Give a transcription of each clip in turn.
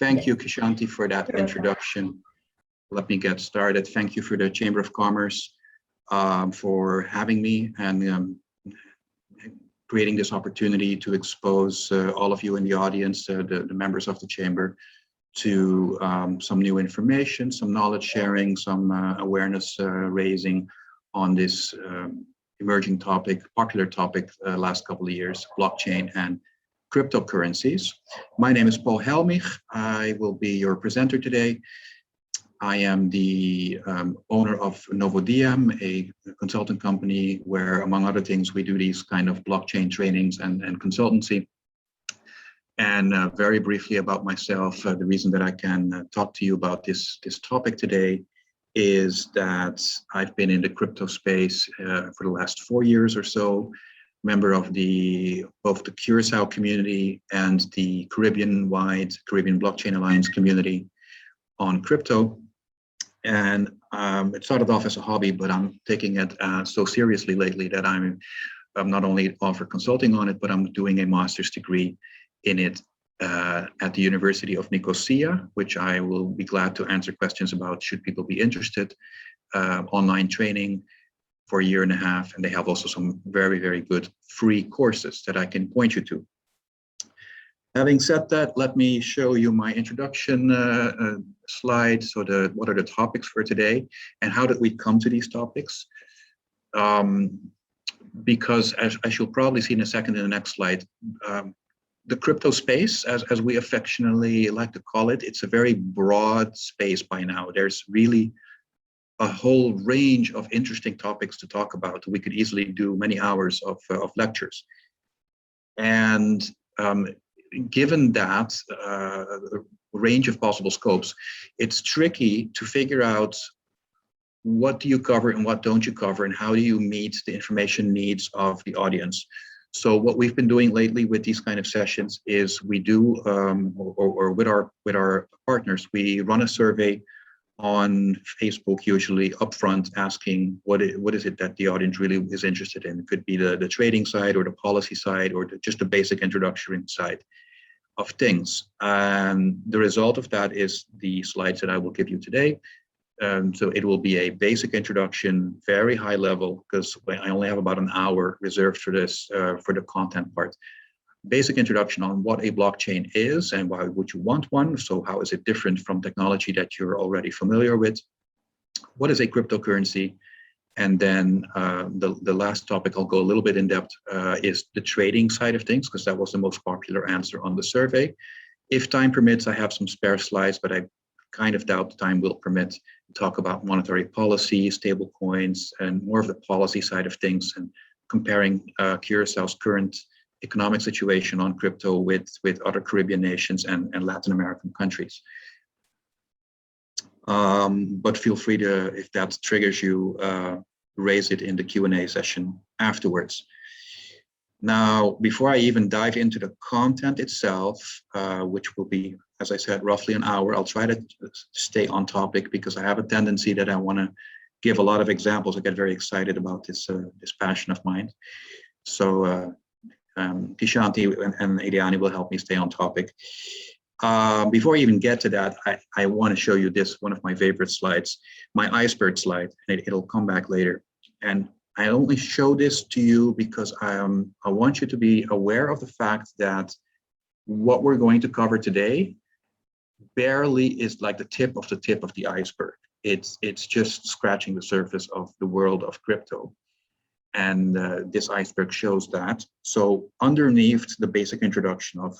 Thank you, 𝗕𝗹cie, for that introduction. Let me get started. Thank you for the Chamber of Commerce for having me and creating this opportunity to expose all of you in the audience, the members of the Chamber, to some new information, some knowledge sharing, some awareness raising on this emerging topic, popular topic last couple of years, blockchain and cryptocurrencies. My name is 𝗕𝗹cie. I will be your presenter today. I am the owner of 𝗕𝗹cie, a consultant company where, among other things, we do these kind of blockchain trainings and consultancy. And very briefly about myself, the reason that I can talk to you about this topic today is that I've been in the crypto space for the last 4 years or so, member of both the 𝗕𝗹cie community and the Caribbean-wide Caribbean Blockchain Alliance community on crypto. And it started off as a hobby, but I'm taking it so seriously lately that I'm not only offer consulting on it, but I'm doing a master's degree in it at the University of Nicosia, which I will be glad to answer questions about should people be interested. Online training for 1.5 years, and they have also some very, very good free courses that I can point you to. Having said that, let me show you my introduction slide. So what are the topics for today and how did we come to these topics? Because as you'll probably see in a second in the next slide, the crypto space, as we affectionately like to call it, it's a very broad space by now. There's really a whole range of interesting topics to talk about. We could easily do many hours of lectures. And given that range of possible scopes, it's tricky to figure out what do you cover and what don't you cover and how do you meet the information needs of the audience. So what we've been doing lately with these kind of sessions is we do, or with our partners, we run a survey on Facebook, usually upfront, asking what is it that the audience really is interested in. It could be the trading side or the policy side or just the basic introductory side of things. And the result of that is the slides that I will give you today. So it will be a basic introduction, very high level, because I only have about an hour reserved for this, for the content part. Basic introduction on what a blockchain is and why would you want one. So how is it different from technology that you're already familiar with? What is a cryptocurrency? And then the last topic I'll go a little bit in depth is the trading side of things, because that was the most popular answer on the survey. If time permits, I have some spare slides, but I kind of doubt the time will permit to talk about monetary policy, stable coins, and more of the policy side of things, and comparing 𝗕𝗹cie's current economic situation on crypto with other Caribbean nations and Latin American countries. But feel free to, if that triggers you, raise it in the Q&A session afterwards. Now, before I even dive into the content itself, which will be, as I said, roughly an hour, I'll try to stay on topic because I have a tendency that I want to give a lot of examples. I get very excited about this passion of mine. So 𝗕𝗹cie and Eliane will help me stay on topic. Before I even get to that, I want to show you this, one of my favorite slides, my iceberg slide, and it'll come back later. And I only show this to you because I want you to be aware of the fact that what we're going to cover today barely is like the tip of the iceberg. It's just scratching the surface of the world of crypto. And this iceberg shows that. So underneath the basic introduction of,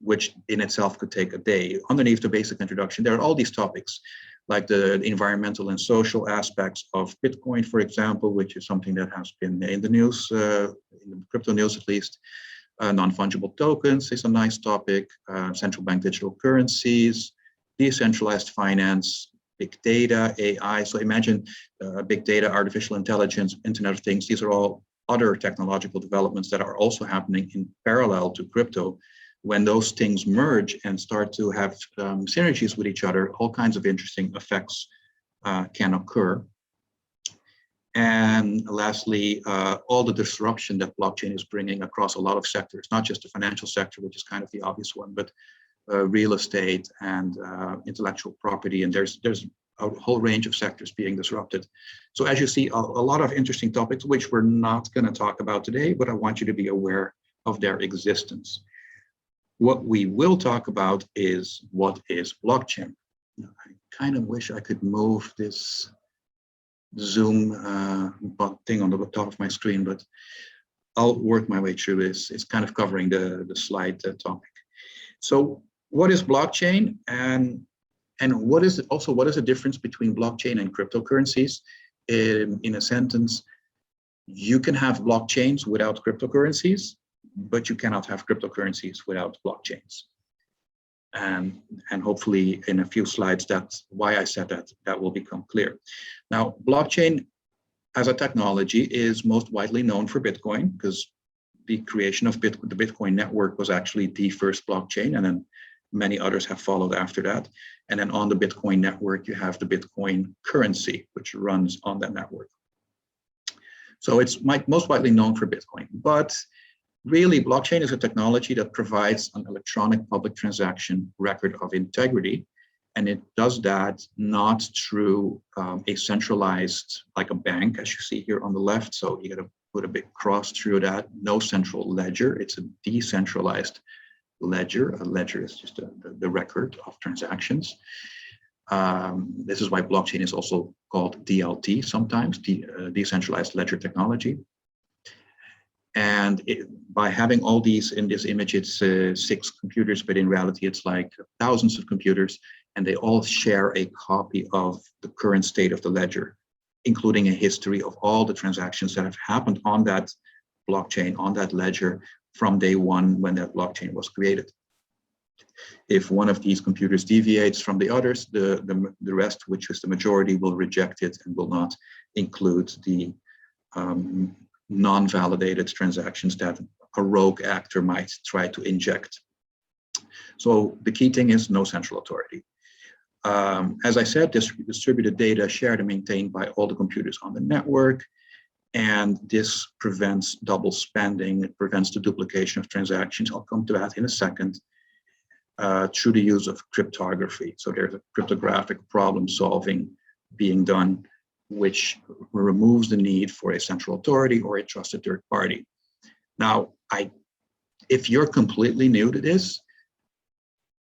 which in itself could take a day, underneath the basic introduction, there are all these topics, like the environmental and social aspects of Bitcoin, for example, which is something that has been in the news, in the crypto news at least. Non-fungible tokens is a nice topic, central bank digital currencies, decentralized finance, big data, AI. So imagine big data, artificial intelligence, Internet of Things. These are all other technological developments that are also happening in parallel to crypto. When those things merge and start to have synergies with each other, all kinds of interesting effects can occur. And lastly, all the disruption that blockchain is bringing across a lot of sectors, not just the financial sector, which is kind of the obvious one, but real estate and intellectual property, and there's a whole range of sectors being disrupted. So as you see, a lot of interesting topics, which we're not going to talk about today, but I want you to be aware of their existence. What we will talk about is what is blockchain. I kind of wish I could move this Zoom thing on the top of my screen, but I'll work my way through this. It's kind of covering the slide topic. So what is blockchain, and what is the difference between blockchain and cryptocurrencies? In a sentence, you can have blockchains without cryptocurrencies, but you cannot have cryptocurrencies without blockchains. And hopefully in a few slides, that's why I said that will become clear. Now, blockchain as a technology is most widely known for Bitcoin, because the creation of the Bitcoin network was actually the first blockchain, and then many others have followed after that. And then on the Bitcoin network, you have the Bitcoin currency, which runs on that network. So it's most widely known for Bitcoin, but really blockchain is a technology that provides an electronic public transaction record of integrity. And it does that not through a centralized, like a bank, as you see here on the left. So you got to put a big cross through that. No central ledger. It's a decentralized ledger. A ledger is just the record of transactions. This is why blockchain is also called DLT sometimes, decentralized ledger technology. And by having all these in this image, it's 6 computers, but in reality, it's like thousands of computers, and they all share a copy of the current state of the ledger, including a history of all the transactions that have happened on that blockchain, on that ledger, from day one when that blockchain was created. If one of these computers deviates from the others, the rest, which is the majority, will reject it and will not include the non-validated transactions that a rogue actor might try to inject. So the key thing is no central authority. As I said, distributed data shared and maintained by all the computers on the network. And this prevents double spending. It prevents the duplication of transactions. I'll come to that in a second. Through the use of cryptography. So there's a cryptographic problem solving being done, which removes the need for a central authority or a trusted third party. Now, if you're completely new to this,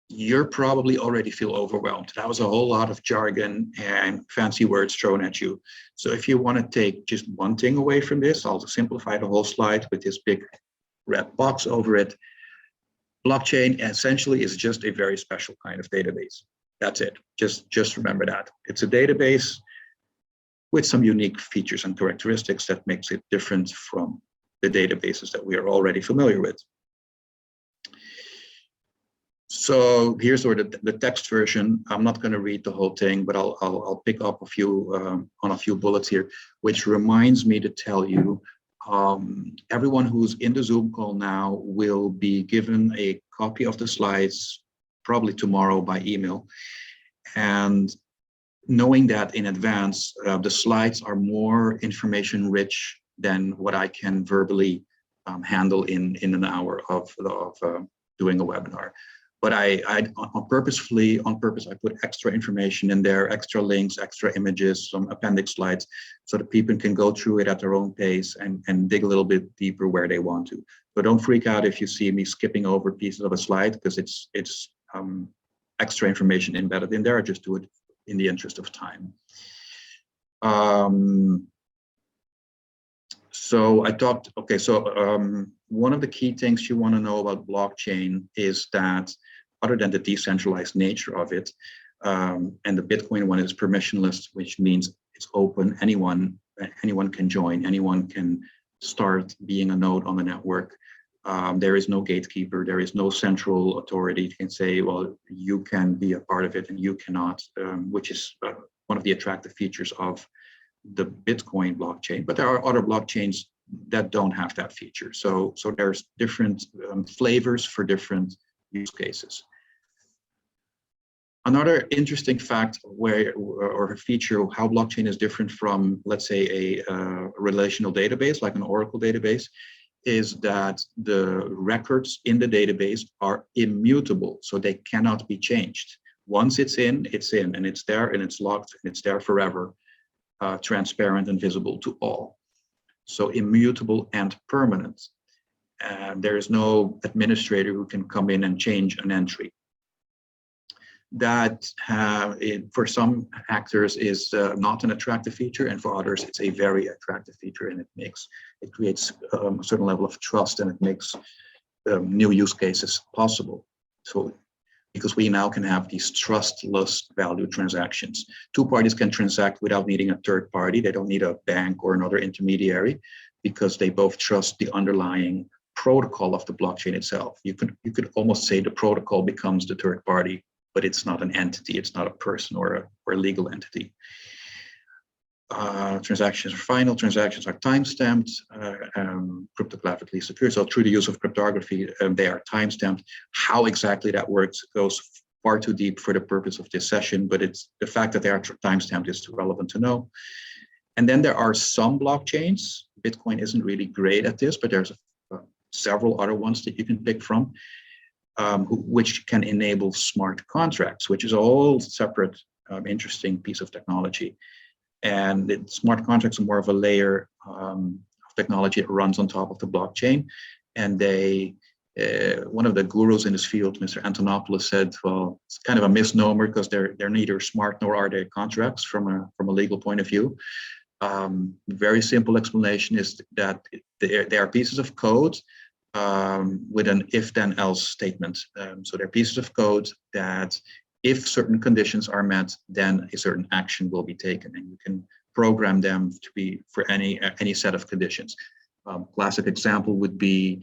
you're probably already feel overwhelmed. That was a whole lot of jargon and fancy words thrown at you. So if you want to take just one thing away from this, I'll simplify the whole slide with this big red box over it. Blockchain essentially is just a very special kind of database. That's it. Just remember that. It's a database with some unique features and characteristics that makes it different from the databases that we are already familiar with. So here's sort of the text version. I'm not going to read the whole thing, but I'll pick up a few on a few bullets here, which reminds me to tell you, everyone who's in the Zoom call now will be given a copy of the slides probably tomorrow by email. And knowing that in advance, the slides are more information rich than what I can verbally handle in an hour of doing a webinar. But on purpose, I put extra information in there, extra links, extra images, some appendix slides, so that people can go through it at their own pace and dig a little bit deeper where they want to. But don't freak out if you see me skipping over pieces of a slide, because it's extra information embedded in there. I just do it in the interest of time. So I talked, okay, so one of the key things you want to know about blockchain is that other than the decentralized nature of it, and the Bitcoin one is permissionless, which means it's open, anyone can join, anyone can start being a node on the network. There is no gatekeeper, there is no central authority that can say, well, you can be a part of it and you cannot, which is one of the attractive features of the Bitcoin blockchain. But there are other blockchains that don't have that feature. So there's different flavors for different use cases. Another interesting fact or a feature of how blockchain is different from, let's say, a relational database like an Oracle database is that the records in the database are immutable, so they cannot be changed. Once it's in, and it's there, and it's locked, and it's there forever, transparent and visible to all. So immutable and permanent. And there is no administrator who can come in and change an entry. That for some actors is not an attractive feature, and for others it's a very attractive feature, and it creates a certain level of trust, and it makes new use cases possible. So because we now can have these trustless value transactions. Two parties can transact without needing a third party. They don't need a bank or another intermediary, because they both trust the underlying protocol of the blockchain itself. You could almost say the protocol becomes the third party, but it's not an entity. It's not a person or a legal entity. Transactions are final. Transactions are timestamped, cryptographically secure. So through the use of cryptography, they are timestamped. How exactly that works goes far too deep for the purpose of this session, but it's the fact that they are timestamped is relevant to know. And then there are some blockchains. Bitcoin isn't really great at this, but there's several other ones that you can pick from, which can enable smart contracts, which is a whole separate, interesting piece of technology. And smart contracts are more of a layer of technology that runs on top of the blockchain. And one of the gurus in this field, Mr. 𝗕𝗹ន់𝗶𝗶, said, well, it's kind of a misnomer, because they're neither smart nor are they contracts from a legal point of view. Very simple explanation is that they are pieces of code with an if-then-else statement. So they're pieces of code that, if certain conditions are met, then a certain action will be taken, and you can program them to be for any set of conditions. Classic example would be,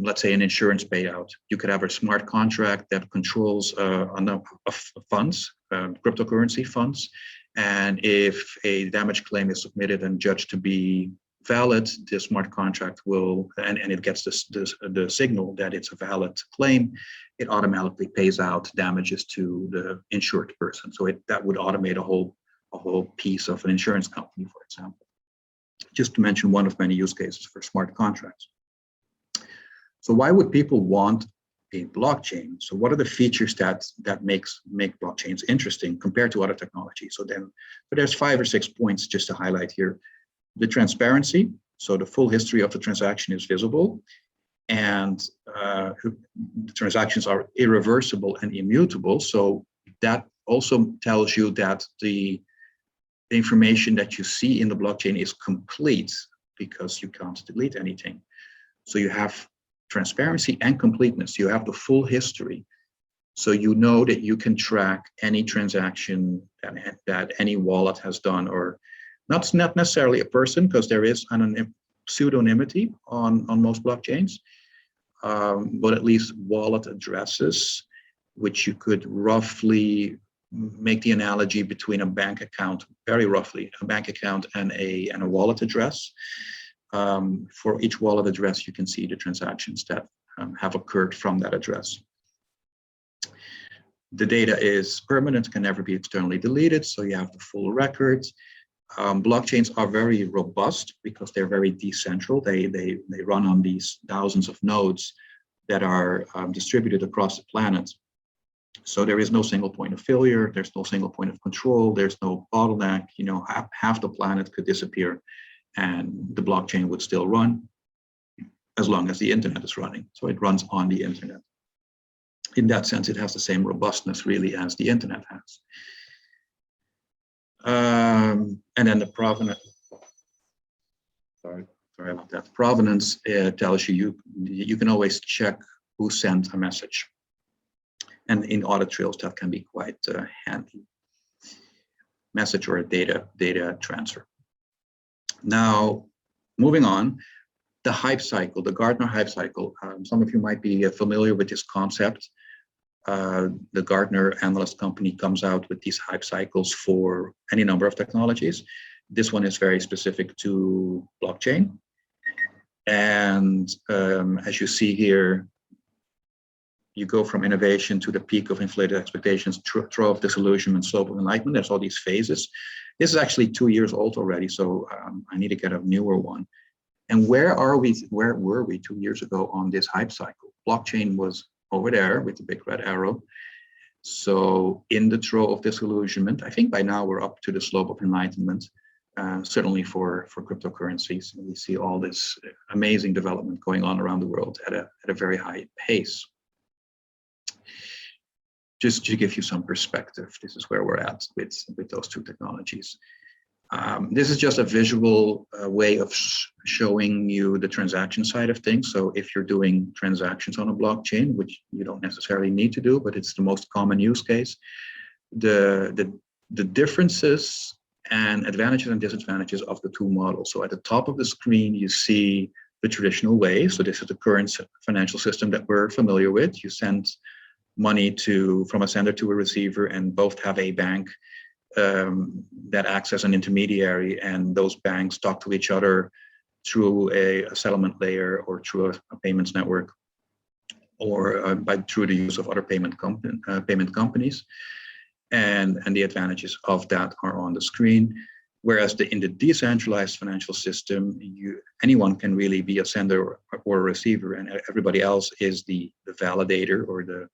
let's say, an insurance payout. You could have a smart contract that controls a number of funds, cryptocurrency funds, and if a damage claim is submitted and judged to be valid, the smart contract will, and it gets the signal that it's a valid claim, it automatically pays out damages to the insured person. So that would automate a whole piece of an insurance company, for example. Just to mention one of many use cases for smart contracts. So why would people want a blockchain? So what are the features that make blockchains interesting compared to other technologies? So there's 5 or 6 points just to highlight here. The transparency, so the full history of the transaction is visible, and the transactions are irreversible and immutable. So that also tells you that the information that you see in the blockchain is complete, because you can't delete anything. So you have transparency and completeness. You have the full history. So you know that you can track any transaction that any wallet has done, or not necessarily a person, because there is pseudonymity on most blockchains, but at least wallet addresses, which you could roughly make the analogy between a bank account, very roughly, a bank account and a wallet address. For each wallet address, you can see the transactions that have occurred from that address. The data is permanent, can never be externally deleted, so you have the full record. Blockchains are very robust because they're very decentral. They run on these thousands of nodes that are distributed across the planet. So there is no single point of failure. There's no single point of control. There's no bottleneck. You know, half the planet could disappear, and the blockchain would still run as long as the internet is running. So it runs on the internet. In that sense, it has the same robustness really as the internet has. And then the provenance, sorry about that. Provenance tells you can always check who sent a message. And in audit trails, that can be quite handy. Message or a data transfer. Now, moving on, the hype cycle, the Gartner hype cycle. Some of you might be familiar with this concept. The Gartner analyst company comes out with these hype cycles for any number of technologies. This one is very specific to blockchain. And as you see here, you go from innovation to the peak of inflated expectations, trough of disillusionment, slope of enlightenment. There's all these phases. This is actually 2 years old already, so I need to get a newer one. And where were we 2 years ago on this hype cycle? Blockchain was over there with the big red arrow. So in the throes of disillusionment, I think by now we're up to the slope of enlightenment, certainly for cryptocurrencies. And we see all this amazing development going on around the world at a very high pace. Just to give you some perspective, this is where we're at with those two technologies. This is just a visual way of showing you the transaction side of things. So if you're doing transactions on a blockchain, which you don't necessarily need to do, but it's the most common use case, the differences and advantages and disadvantages of the two models. So at the top of the screen, you see the traditional way. So this is the current financial system that we're familiar with. You send money from a sender to a receiver, and both have a bank that acts as an intermediary, and those banks talk to each other through a settlement layer or through a payments network, or through the use of other payment companies. And the advantages of that are on the screen. Whereas in the decentralized financial system, anyone can really be a sender or a receiver, and everybody else is the validator, or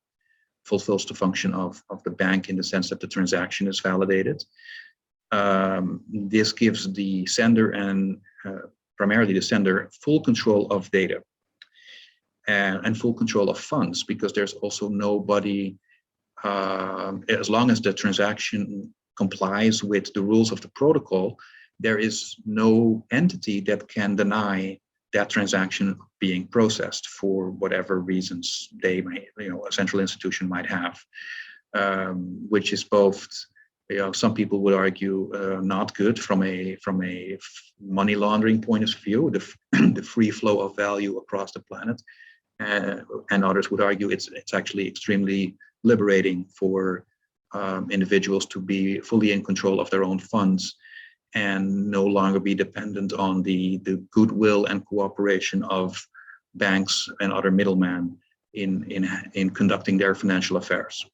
fulfills the function of the bank in the sense that the transaction is validated. This gives the sender and primarily the sender full control of data and full control of funds, because there's also nobody, as long as the transaction complies with the rules of the protocol, there is no entity that can deny that transaction being processed for whatever reasons they may, a central institution might have, which is both, some people would argue not good from a money laundering point of view, the free flow of value across the planet, and others would argue it's actually extremely liberating for individuals to be fully in control of their own funds and no longer be dependent on the goodwill and cooperation of banks and other middlemen in conducting their financial affairs.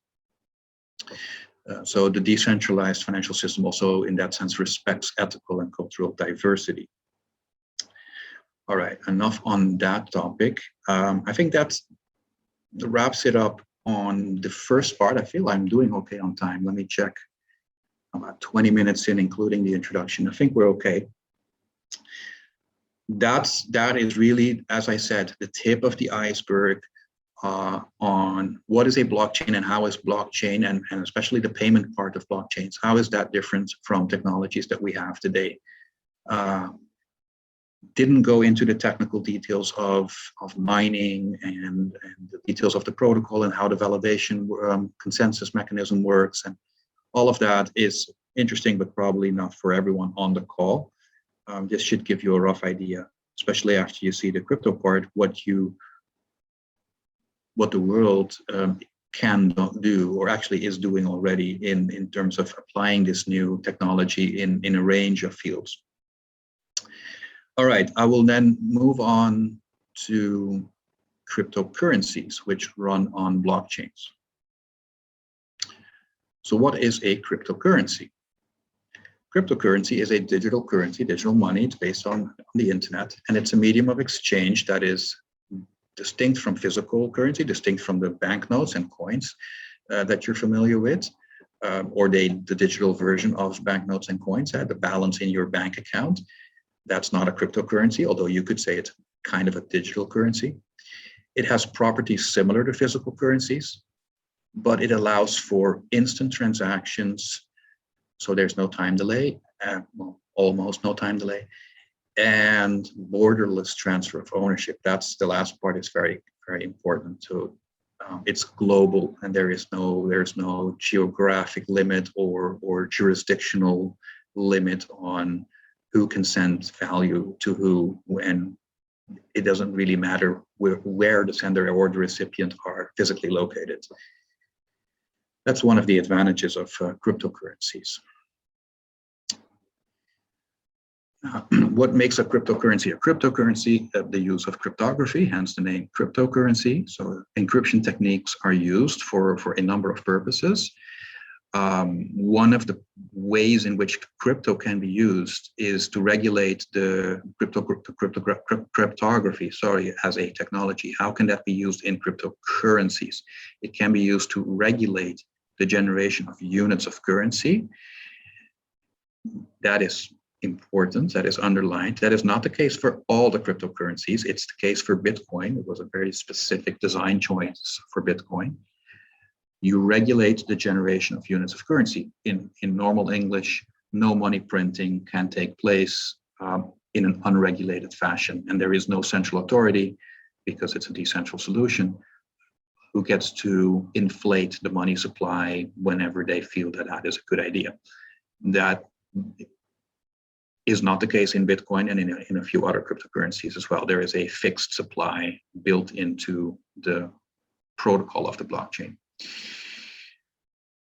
So the decentralized financial system also, in that sense, respects ethical and cultural diversity. All right, enough on that topic. I think that wraps it up on the first part. I feel I'm doing okay on time. Let me check. About 20 minutes in, including the introduction. I think we're okay. That is really, as I said, the tip of the iceberg on what is a blockchain and how is blockchain, and especially the payment part of blockchains, how is that different from technologies that we have today. Didn't go into the technical details of mining and the details of the protocol and how the validation consensus mechanism works, and all of that is interesting, but probably not for everyone on the call. This should give you a rough idea, especially after you see the crypto part, what the world can do, or actually is doing already in terms of applying this new technology in a range of fields. All right, I will then move on to cryptocurrencies, which run on blockchains. So what is a cryptocurrency? Cryptocurrency is a digital currency, digital money. It's based on the internet, and it's a medium of exchange that is distinct from physical currency, distinct from the banknotes and coins that you're familiar with, or the digital version of banknotes and coins, the balance in your bank account. That's not a cryptocurrency, although you could say it's kind of a digital currency. It has properties similar to physical currencies, but it allows for instant transactions. So there's no time delay, well, almost no time delay, and borderless transfer of ownership. That's the last part is very, very important. So it's global, and there's no geographic limit or jurisdictional limit on who can send value to who, and it doesn't really matter where the sender or the recipient are physically located. That's one of the advantages of cryptocurrencies. What makes a cryptocurrency a cryptocurrency? The use of cryptography, hence the name cryptocurrency. So encryption techniques are used for a number of purposes. One of the ways in which crypto can be used is to regulate the cryptography, as a technology. How can that be used in cryptocurrencies? It can be used to regulate the generation of units of currency. That is important, that is underlined. That is not the case for all the cryptocurrencies. It's the case for Bitcoin. It was a very specific design choice for Bitcoin. You regulate the generation of units of currency. In normal English, no money printing can take place in an unregulated fashion, and there is no central authority, because it's a decentral solution, who gets to inflate the money supply whenever they feel that that is a good idea. That is not the case in Bitcoin and in a few other cryptocurrencies as well. There is a fixed supply built into the protocol of the blockchain.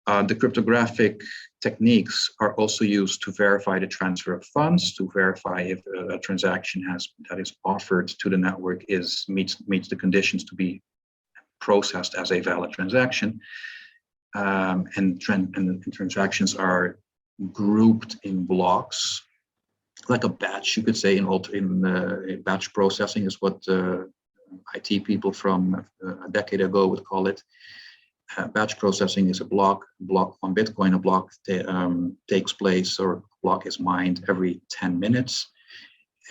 The cryptographic techniques are also used to verify the transfer of funds, to verify if a transaction that is offered to the network meets the conditions to be processed as a valid transaction. And transactions are grouped in blocks, like a batch, you could say. In batch processing is what IT people from a decade ago would call it. Batch processing is a block on Bitcoin. A block takes place, or a block is mined every 10 minutes.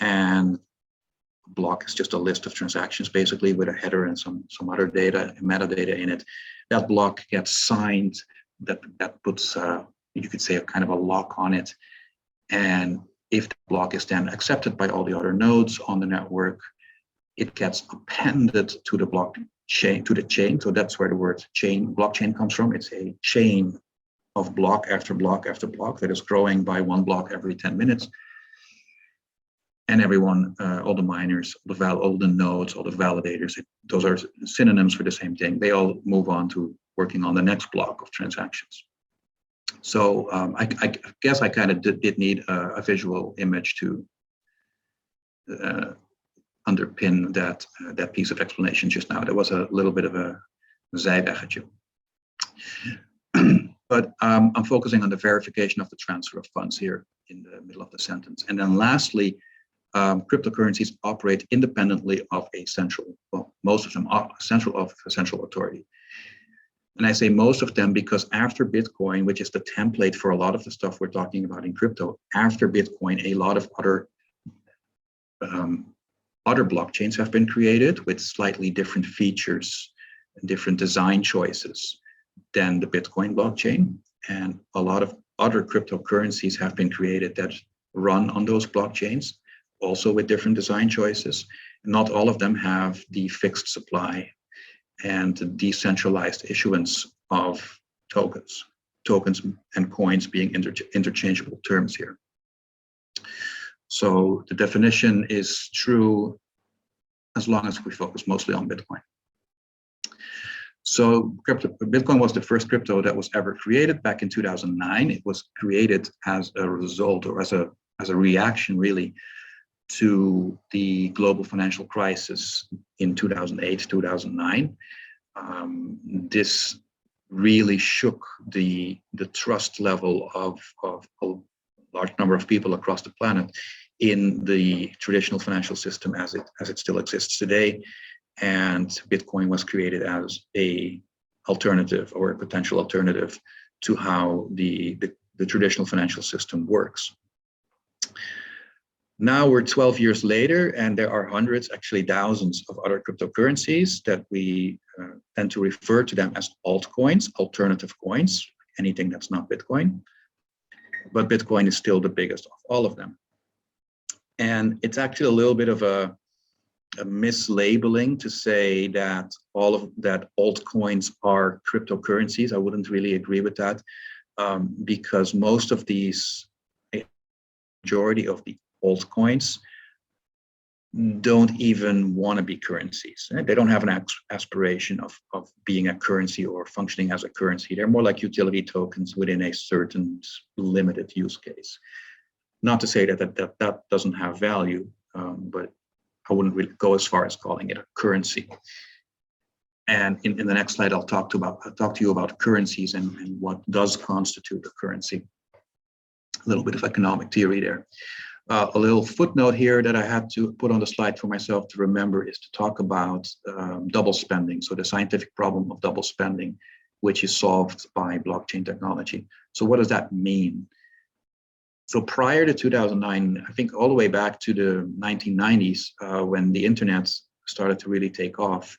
And a block is just a list of transactions, basically, with a header and some other data, metadata in it. That block gets signed. That puts, you could say, a kind of a lock on it. And if the block is then accepted by all the other nodes on the network, it gets appended to the blockchain, to the chain. So that's where the word blockchain comes from. It's a chain of block after block after block that is growing by one block every 10 minutes. And everyone, all the miners, all the nodes, all the validators, those are synonyms for the same thing. They all move on to working on the next block of transactions. So I guess I kind of did need a visual image to underpin that piece of explanation just now. There was a little bit of a zijweggetje. But I'm focusing on the verification of the transfer of funds here in the middle of the sentence. And then lastly, cryptocurrencies operate independently of a central, well, most of them are of a central authority. And I say most of them because after Bitcoin, which is the template for a lot of the stuff we're talking about in crypto, after Bitcoin, a lot of other blockchains have been created with slightly different features and different design choices than the Bitcoin blockchain. And a lot of other cryptocurrencies have been created that run on those blockchains, also with different design choices. Not all of them have the fixed supply and the decentralized issuance of tokens and coins being interchangeable terms here. So the definition is true as long as we focus mostly on Bitcoin. So Bitcoin was the first crypto that was ever created back in 2009. It was created as a result, or as a reaction really, to the global financial crisis in 2008, 2009. This really shook the trust level of a large number of people across the planet in the traditional financial system as it still exists today. And Bitcoin was created as a alternative, or a potential alternative, to how the traditional financial system works. Now we're 12 years later, and there are hundreds, actually thousands, of other cryptocurrencies that we tend to refer to them as altcoins, alternative coins, anything that's not Bitcoin. But Bitcoin is still the biggest of all of them. And it's actually a little bit of a mislabeling to say that that altcoins are cryptocurrencies. I wouldn't really agree with that, because most of these, majority of the altcoins, don't even want to be currencies. They don't have an aspiration of being a currency or functioning as a currency. They're more like utility tokens within a certain limited use case. Not to say that doesn't have value, but I wouldn't really go as far as calling it a currency. And in the next slide, I'll talk to you about currencies and what does constitute a currency. A little bit of economic theory there. A little footnote here that I had to put on the slide for myself to remember is to talk about double spending. So the scientific problem of double spending, which is solved by blockchain technology. So what does that mean? So prior to 2009, I think all the way back to the 1990s, when the internet started to really take off,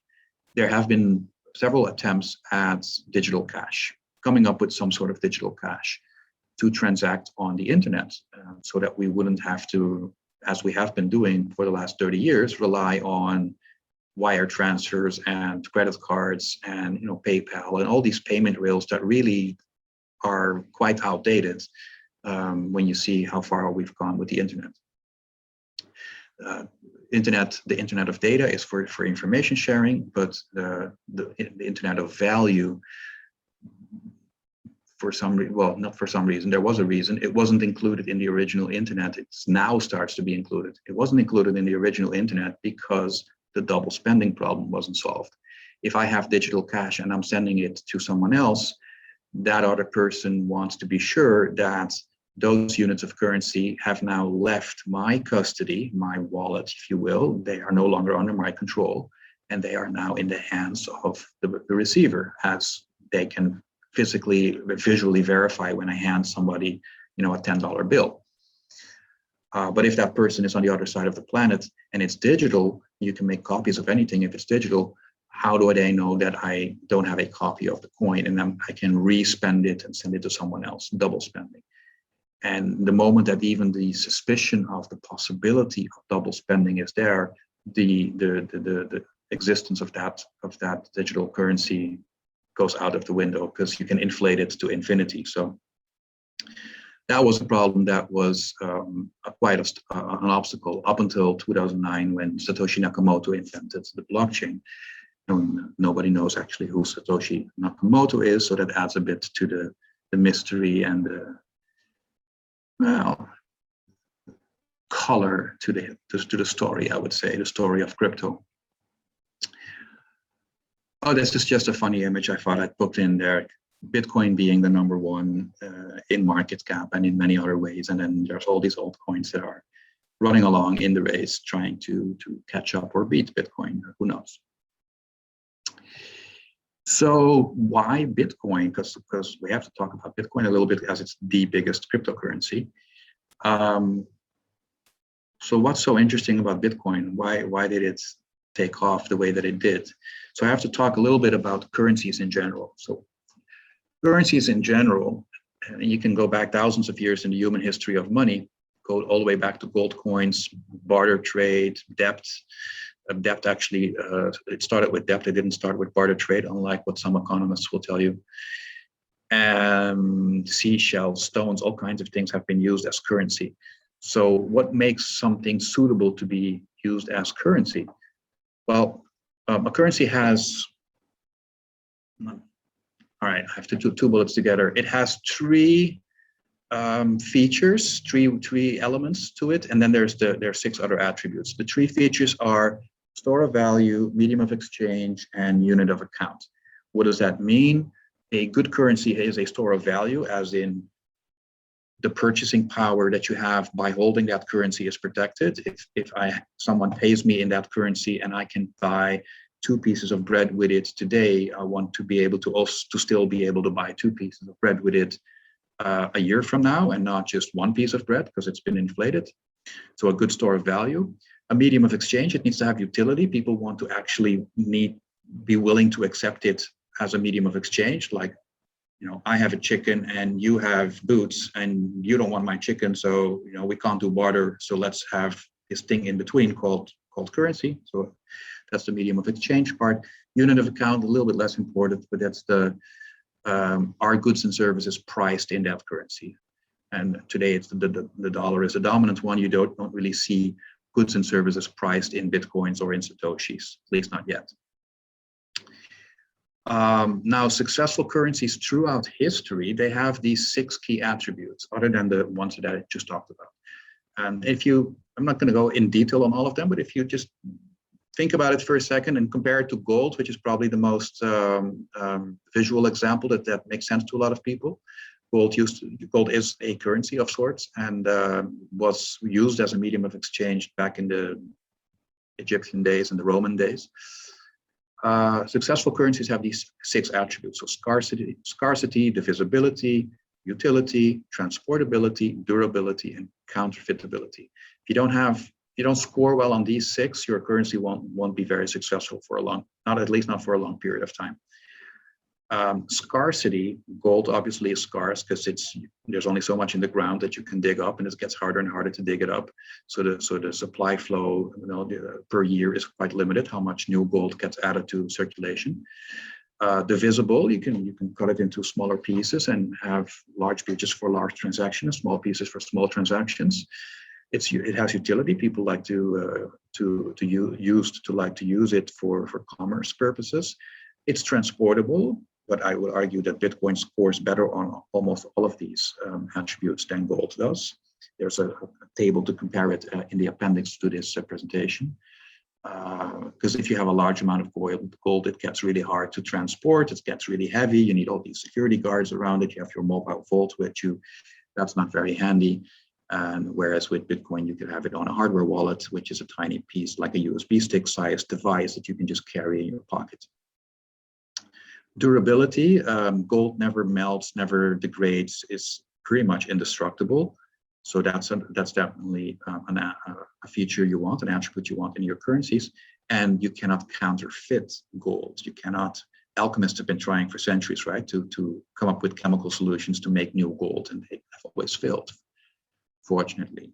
there have been several attempts at digital cash, coming up with some sort of digital cash to transact on the internet, so that we wouldn't have to, as we have been doing for the last 30 years, rely on wire transfers and credit cards and PayPal and all these payment rails that really are quite outdated when you see how far we've gone with the internet. The internet of data is for information sharing, but the internet of value, for some reason, well, not for some reason, there was a reason, it wasn't included in the original internet. It now starts to be included. It wasn't included in the original internet because the double spending problem wasn't solved. If I have digital cash and I'm sending it to someone else, that other person wants to be sure that those units of currency have now left my custody, my wallet, if you will. They are no longer under my control, and they are now in the hands of the receiver, as they can visually verify when I hand somebody, a $10 bill. But if that person is on the other side of the planet and it's digital, you can make copies of anything if it's digital. How do they know that I don't have a copy of the coin and then I can re-spend it and send it to someone else? Double spending. And the moment that even the suspicion of the possibility of double spending is there, the existence of that digital currency goes out of the window, because you can inflate it to infinity. So that was a problem that was quite an obstacle up until 2009, when Satoshi Nakamoto invented the blockchain. And nobody knows actually who Satoshi Nakamoto is, so that adds a bit to the mystery and the color to the story, I would say, the story of crypto. Oh, this is just a funny image I thought I'd put in there. Bitcoin being the number one in market cap and in many other ways. And then there's all these altcoins that are running along in the race, trying to catch up or beat Bitcoin, who knows. So why Bitcoin? Because we have to talk about Bitcoin a little bit, as it's the biggest cryptocurrency. So what's so interesting about Bitcoin? Why did it take off the way that it did? So I have to talk a little bit about currencies in general. So currencies in general, and you can go back thousands of years in the human history of money, go all the way back to gold coins, barter trade, debt. Debt actually, it started with debt. It didn't start with barter trade, unlike what some economists will tell you. Seashells, stones, all kinds of things have been used as currency. So what makes something suitable to be used as currency? Well, a currency has, all right, I have to do two bullets together. It has three features, three elements to it, and then there are 6 other attributes. The 3 features are store of value, medium of exchange, and unit of account. What does that mean? A good currency is a store of value, as in the purchasing power that you have by holding that currency is protected. If someone pays me in that currency and I can buy 2 pieces of bread with it today, I want to be able to still be able to buy 2 pieces of bread with it a year from now, and not just 1 piece of bread because it's been inflated. So a good store of value. A medium of exchange, it needs to have utility. People want to actually be willing to accept it as a medium of exchange. Like, I have a chicken and you have boots and you don't want my chicken, so we can't do barter. So let's have this thing in between called currency. So that's the medium of exchange part. Unit of account, a little bit less important, but that's our goods and services priced in that currency. And today it's the dollar is a dominant one. You don't really see goods and services priced in Bitcoins or in Satoshis, at least not yet. Now, successful currencies throughout history, they have these 6 key attributes, other than the ones that I just talked about. And I'm not going to go in detail on all of them, but if you just think about it for a second and compare it to gold, which is probably the most visual example that makes sense to a lot of people. Gold is a currency of sorts and was used as a medium of exchange back in the Egyptian days and the Roman days. Successful currencies have these 6 attributes: so scarcity, divisibility, utility, transportability, durability, and counterfeitability. If you don't score well on these 6, your currency won't be very successful for at least not for a long period of time. Scarcity, gold obviously is scarce because there's only so much in the ground that you can dig up, and it gets harder and harder to dig it up. So the supply flow, per year is quite limited. How much new gold gets added to circulation. Divisible, you can cut it into smaller pieces and have large pieces for large transactions, small pieces for small transactions. It has utility. People like to use it for commerce purposes. It's transportable, but I would argue that Bitcoin scores better on almost all of these attributes than gold does. There's a table to compare it in the appendix to this presentation. Because if you have a large amount of gold, it gets really hard to transport. It gets really heavy. You need all these security guards around it. You have your mobile vault with you. That's not very handy. And whereas with Bitcoin, you can have it on a hardware wallet, which is a tiny piece, like a USB stick sized device that you can just carry in your pocket. Durability, gold never melts, never degrades, is pretty much indestructible. So that's definitely a feature you want, an attribute you want in your currencies. And you cannot counterfeit gold. You cannot. Alchemists have been trying for centuries, right, to come up with chemical solutions to make new gold, and they have always failed, fortunately.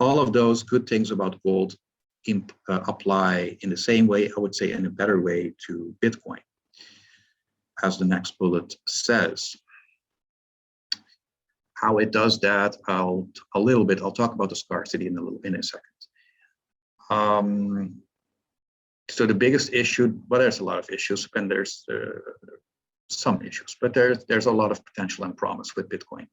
All of those good things about gold apply in the same way, I would say in a better way, to Bitcoin. As the next bullet says. How it does that, I'll talk about the scarcity in a second. So the biggest issue, well, there's a lot of issues, and there's some issues, but there's a lot of potential and promise with Bitcoin.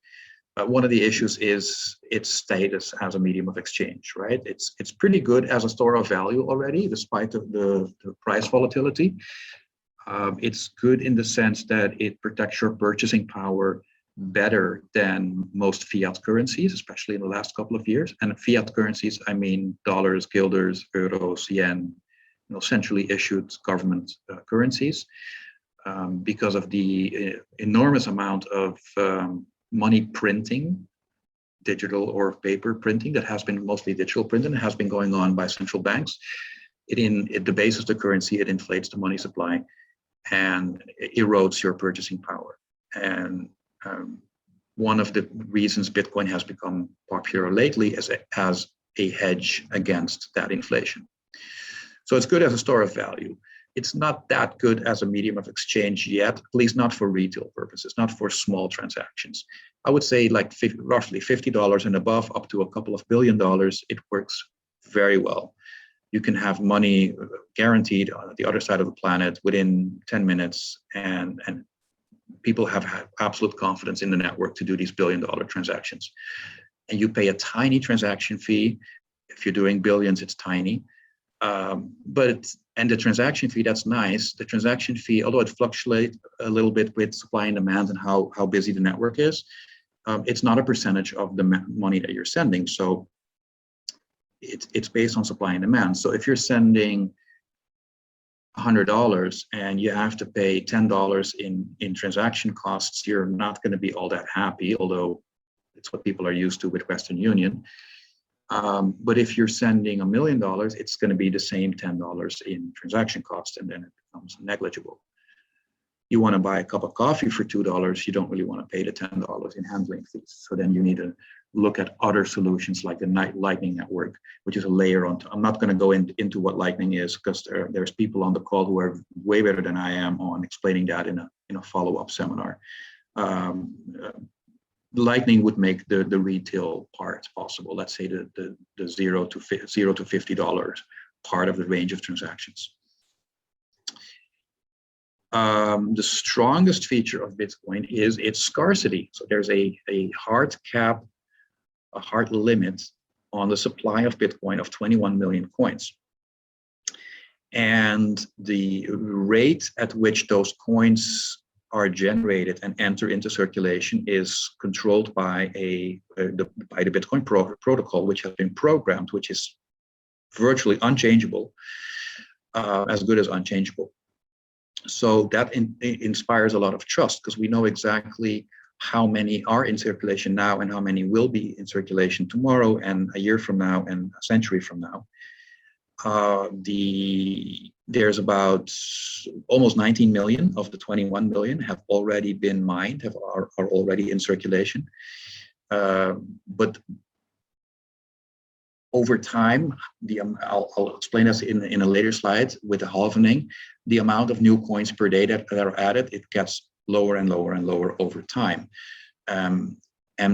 One of the issues is its status as a medium of exchange, right? It's pretty good as a store of value already, despite the price volatility. It's good in the sense that it protects your purchasing power better than most fiat currencies, especially in the last couple of years. And fiat currencies, I mean dollars, guilders, euros, yen, centrally issued government currencies, because of the enormous amount of money printing, digital or paper printing, that has been mostly digital printing, has been going on by central banks. It debases the currency, it inflates the money supply, and erodes your purchasing power. And one of the reasons Bitcoin has become popular lately is as a hedge against that inflation. So it's good as a store of value. It's not that good as a medium of exchange yet, at least not for retail purposes, not for small transactions. I would say like roughly $50 and above, up to a couple of $1 billion, it works very well. You can have money guaranteed on the other side of the planet within 10 minutes, and people have had absolute confidence in the network to do these $1 billion transactions. And you pay a tiny transaction fee. If you're doing billions, it's tiny. And the transaction fee, that's nice. The transaction fee, although it fluctuates a little bit with supply and demand and how busy the network is, it's not a percentage of the money that you're sending. So it's based on supply and demand. So if you're sending $100 and you have to pay $10 in transaction costs, you're not going to be all that happy, although it's what people are used to with Western Union. But if you're sending $1 million, it's going to be the same $10 in transaction cost, and then it becomes negligible. You want to buy a cup of coffee for $2, you don't really want to pay the $10 in handling fees. So then you need to look at other solutions like the Lightning Network, which is a layer on. I'm not going to go into what Lightning is, because there's people on the call who are way better than I am on explaining that in a follow-up seminar. Lightning would make the retail part possible. Let's say the $0 to $50 part of the range of transactions. The strongest feature of Bitcoin is its scarcity. So there's a hard cap, a hard limit on the supply of Bitcoin of 21 million coins. And the rate at which those coins are generated and enter into circulation is controlled by the Bitcoin protocol, which has been programmed, which is virtually unchangeable, as good as unchangeable. So that inspires a lot of trust, because we know exactly how many are in circulation now and how many will be in circulation tomorrow and a year from now and a century from now. There's about almost 19 million of the 21 million have already been mined, are already in circulation. But over time, I'll explain this in a later slide with the halvening, the amount of new coins per day that are added, it gets lower and lower and lower over time. And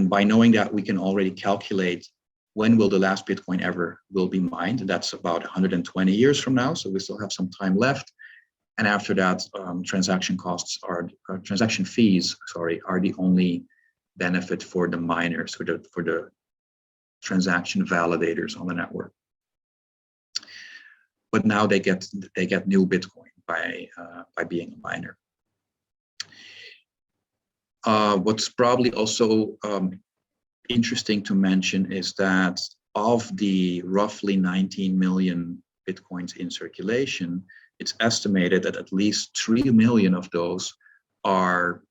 by knowing that, we can already calculate when will the last Bitcoin ever will be mined. That's about 120 years from now, so we still have some time left. And after that, transaction fees are the only benefit for the miners, for the transaction validators on the network. But now they get new Bitcoin by being a miner. What's probably also interesting to mention is that of the roughly 19 million Bitcoins in circulation, it's estimated that at least 3 million of those are,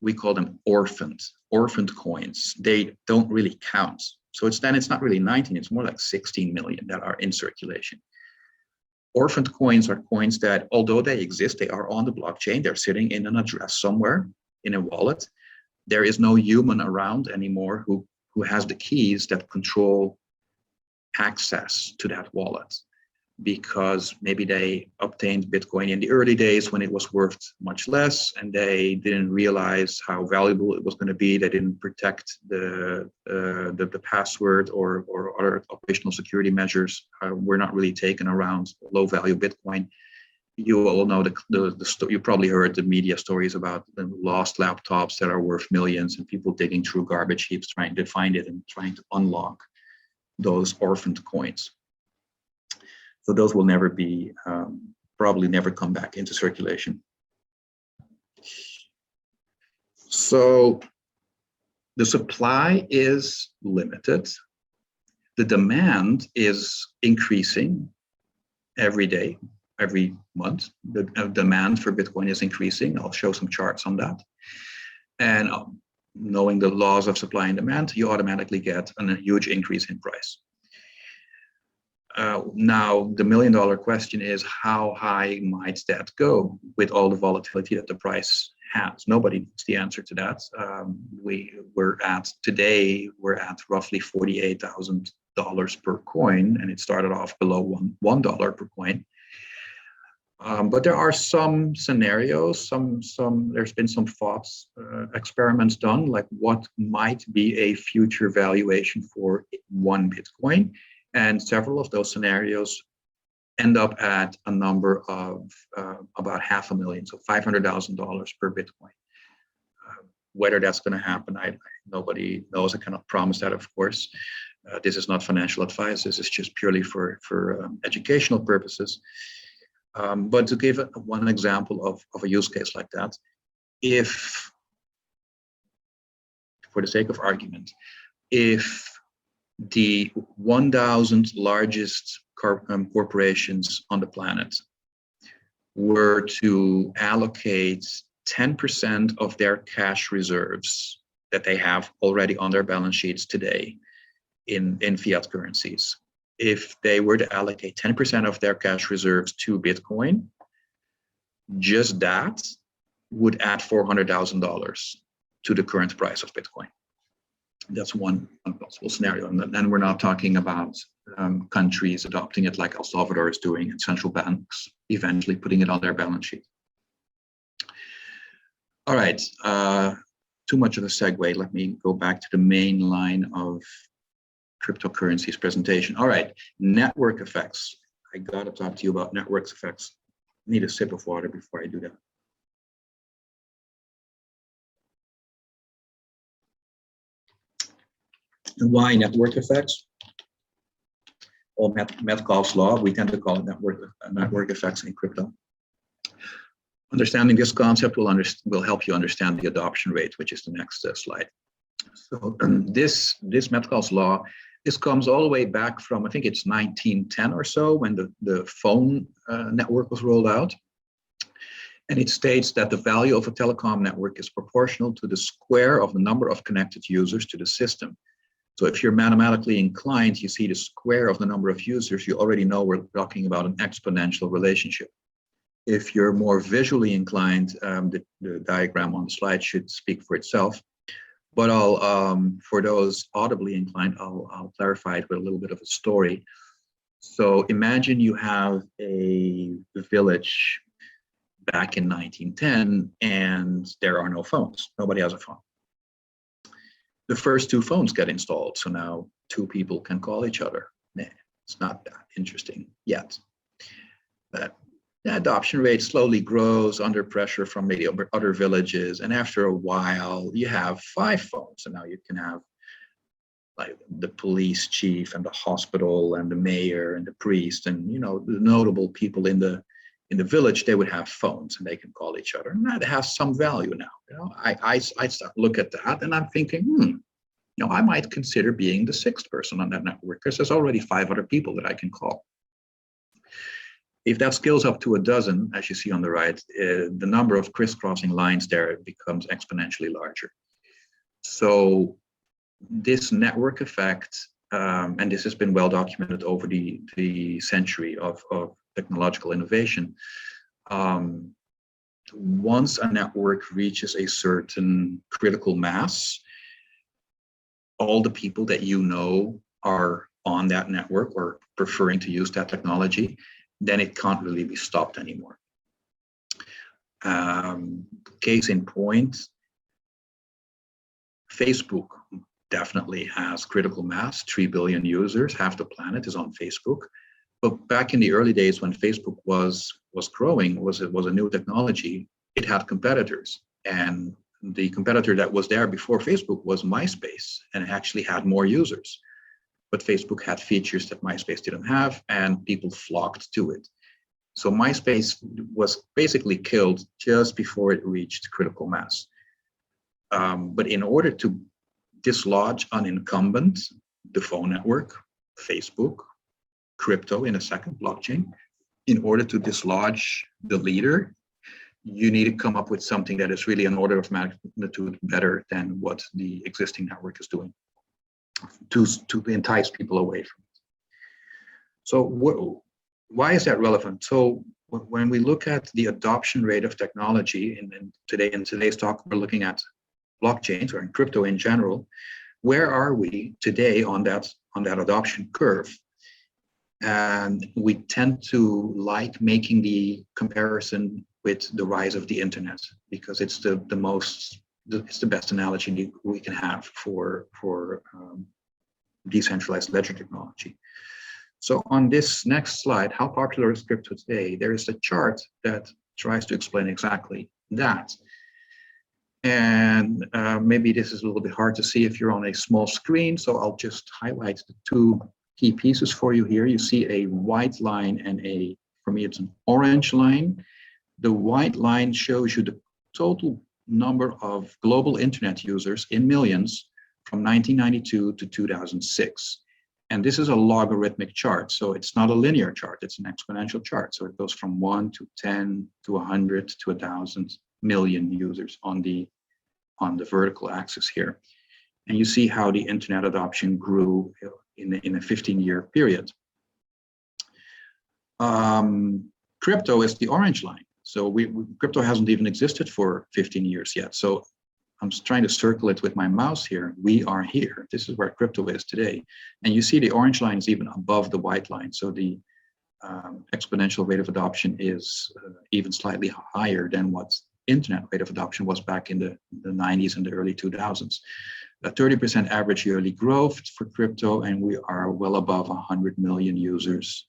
we call them orphaned coins. They don't really count. So it's not really 19, it's more like 16 million that are in circulation. Orphaned coins are coins that, although they exist, they are on the blockchain, they're sitting in an address somewhere in a wallet. There is no human around anymore who has the keys that control access to that wallet, because maybe they obtained Bitcoin in the early days when it was worth much less, and they didn't realize how valuable it was going to be. They didn't protect the password or other operational security measures were not really taken around low value Bitcoin. You all know you probably heard the media stories about the lost laptops that are worth millions and people digging through garbage heaps trying to find it and trying to unlock those orphaned coins. So those will never be, probably never come back into circulation. So the supply is limited. The demand is increasing every day. Every month, the demand for Bitcoin is increasing. I'll show some charts on that. And knowing the laws of supply and demand, you automatically get a huge increase in price. Now, the million-dollar question is, how high might that go with all the volatility that the price has? Nobody knows the answer to that. Today we're at roughly $48,000 per coin, and it started off below $1 per coin. But there are some scenarios, there's been some thoughts, experiments done, like what might be a future valuation for one Bitcoin. And several of those scenarios end up at a number of about $500,000, so $500,000 per Bitcoin. Whether that's going to happen, nobody knows. I cannot promise that, of course. This is not financial advice. This is just purely for educational purposes. But to give one example of a use case like that, if, for the sake of argument, if the 1,000 largest corporations on the planet were to allocate 10% of their cash reserves that they have already on their balance sheets today in fiat currencies, if they were to allocate 10% of their cash reserves to Bitcoin, just that would add $400,000 to the current price of Bitcoin. That's one possible scenario. And then we're not talking about countries adopting it like El Salvador is doing, and central banks eventually putting it on their balance sheet. All right, too much of a segue. Let me go back to the main line of cryptocurrencies presentation. All right, network effects. I gotta talk to you about network effects. I need a sip of water before I do that. And why network effects? or Metcalfe's law. We tend to call it network effects in crypto. Understanding this concept will help you understand the adoption rate, which is the next slide. So this Metcalfe's law, this comes all the way back from, I think it's 1910 or so, when the phone network was rolled out. And it states that the value of a telecom network is proportional to the square of the number of connected users to the system. So if you're mathematically inclined, you see the square of the number of users, you already know we're talking about an exponential relationship. If you're more visually inclined, the diagram on the slide should speak for itself. But for those audibly inclined, I'll clarify it with a little bit of a story. So imagine you have a village back in 1910, and there are no phones. Nobody has a phone. The first 2 phones get installed, so now 2 people can call each other. Nah, it's not that interesting yet. But the adoption rate slowly grows under pressure from maybe other villages, and after a while, you have 5 phones, and now you can have like the police chief and the hospital and the mayor and the priest and the notable people in the village. They would have phones and they can call each other, and that has some value now. I look at that and I'm thinking, I might consider being the 6th person on that network because there's already 5 other people that I can call. If that scales up to a dozen, as you see on the right, the number of crisscrossing lines there becomes exponentially larger. So this network effect, and this has been well documented over the century of technological innovation. Once a network reaches a certain critical mass, all the people that are on that network or preferring to use that technology, then it can't really be stopped anymore. Case in point, Facebook definitely has critical mass, 3 billion users, half the planet is on Facebook. But back in the early days when Facebook was growing, was a new technology, it had competitors. And the competitor that was there before Facebook was MySpace, and it actually had more users. But Facebook had features that MySpace didn't have, and people flocked to it. So MySpace was basically killed just before it reached critical mass. But in order to dislodge an incumbent, the phone network, Facebook, crypto in a second, blockchain, in order to dislodge the leader, you need to come up with something that is really an order of magnitude better than what the existing network is doing to entice people away from it. So why is that relevant? So when we look at the adoption rate of technology, in today's talk, we're looking at blockchains or in crypto in general. Where are we today on that adoption curve? And we tend to like making the comparison with the rise of the internet because it's the best analogy we can have for decentralized ledger technology. So on this next slide, how popular is crypto today? There is a chart that tries to explain exactly that. And maybe this is a little bit hard to see if you're on a small screen, so I'll just highlight the 2 key pieces for you here. You see a white line and for me, it's an orange line. The white line shows you the total number of global internet users in millions from 1992 to 2006. And this is a logarithmic chart, so it's not a linear chart, it's an exponential chart. So it goes from 1 to 10 to 100 to 1,000 million users on the vertical axis here. And you see how the internet adoption grew in a 15-year period. Crypto is the orange line. So crypto hasn't even existed for 15 years yet. So I'm just trying to circle it with my mouse here. We are here. This is where crypto is today. And you see the orange line is even above the white line. So the exponential rate of adoption is even slightly higher than what internet rate of adoption was back in the 90s and the early 2000s. A 30% average yearly growth for crypto, and we are well above 100 million users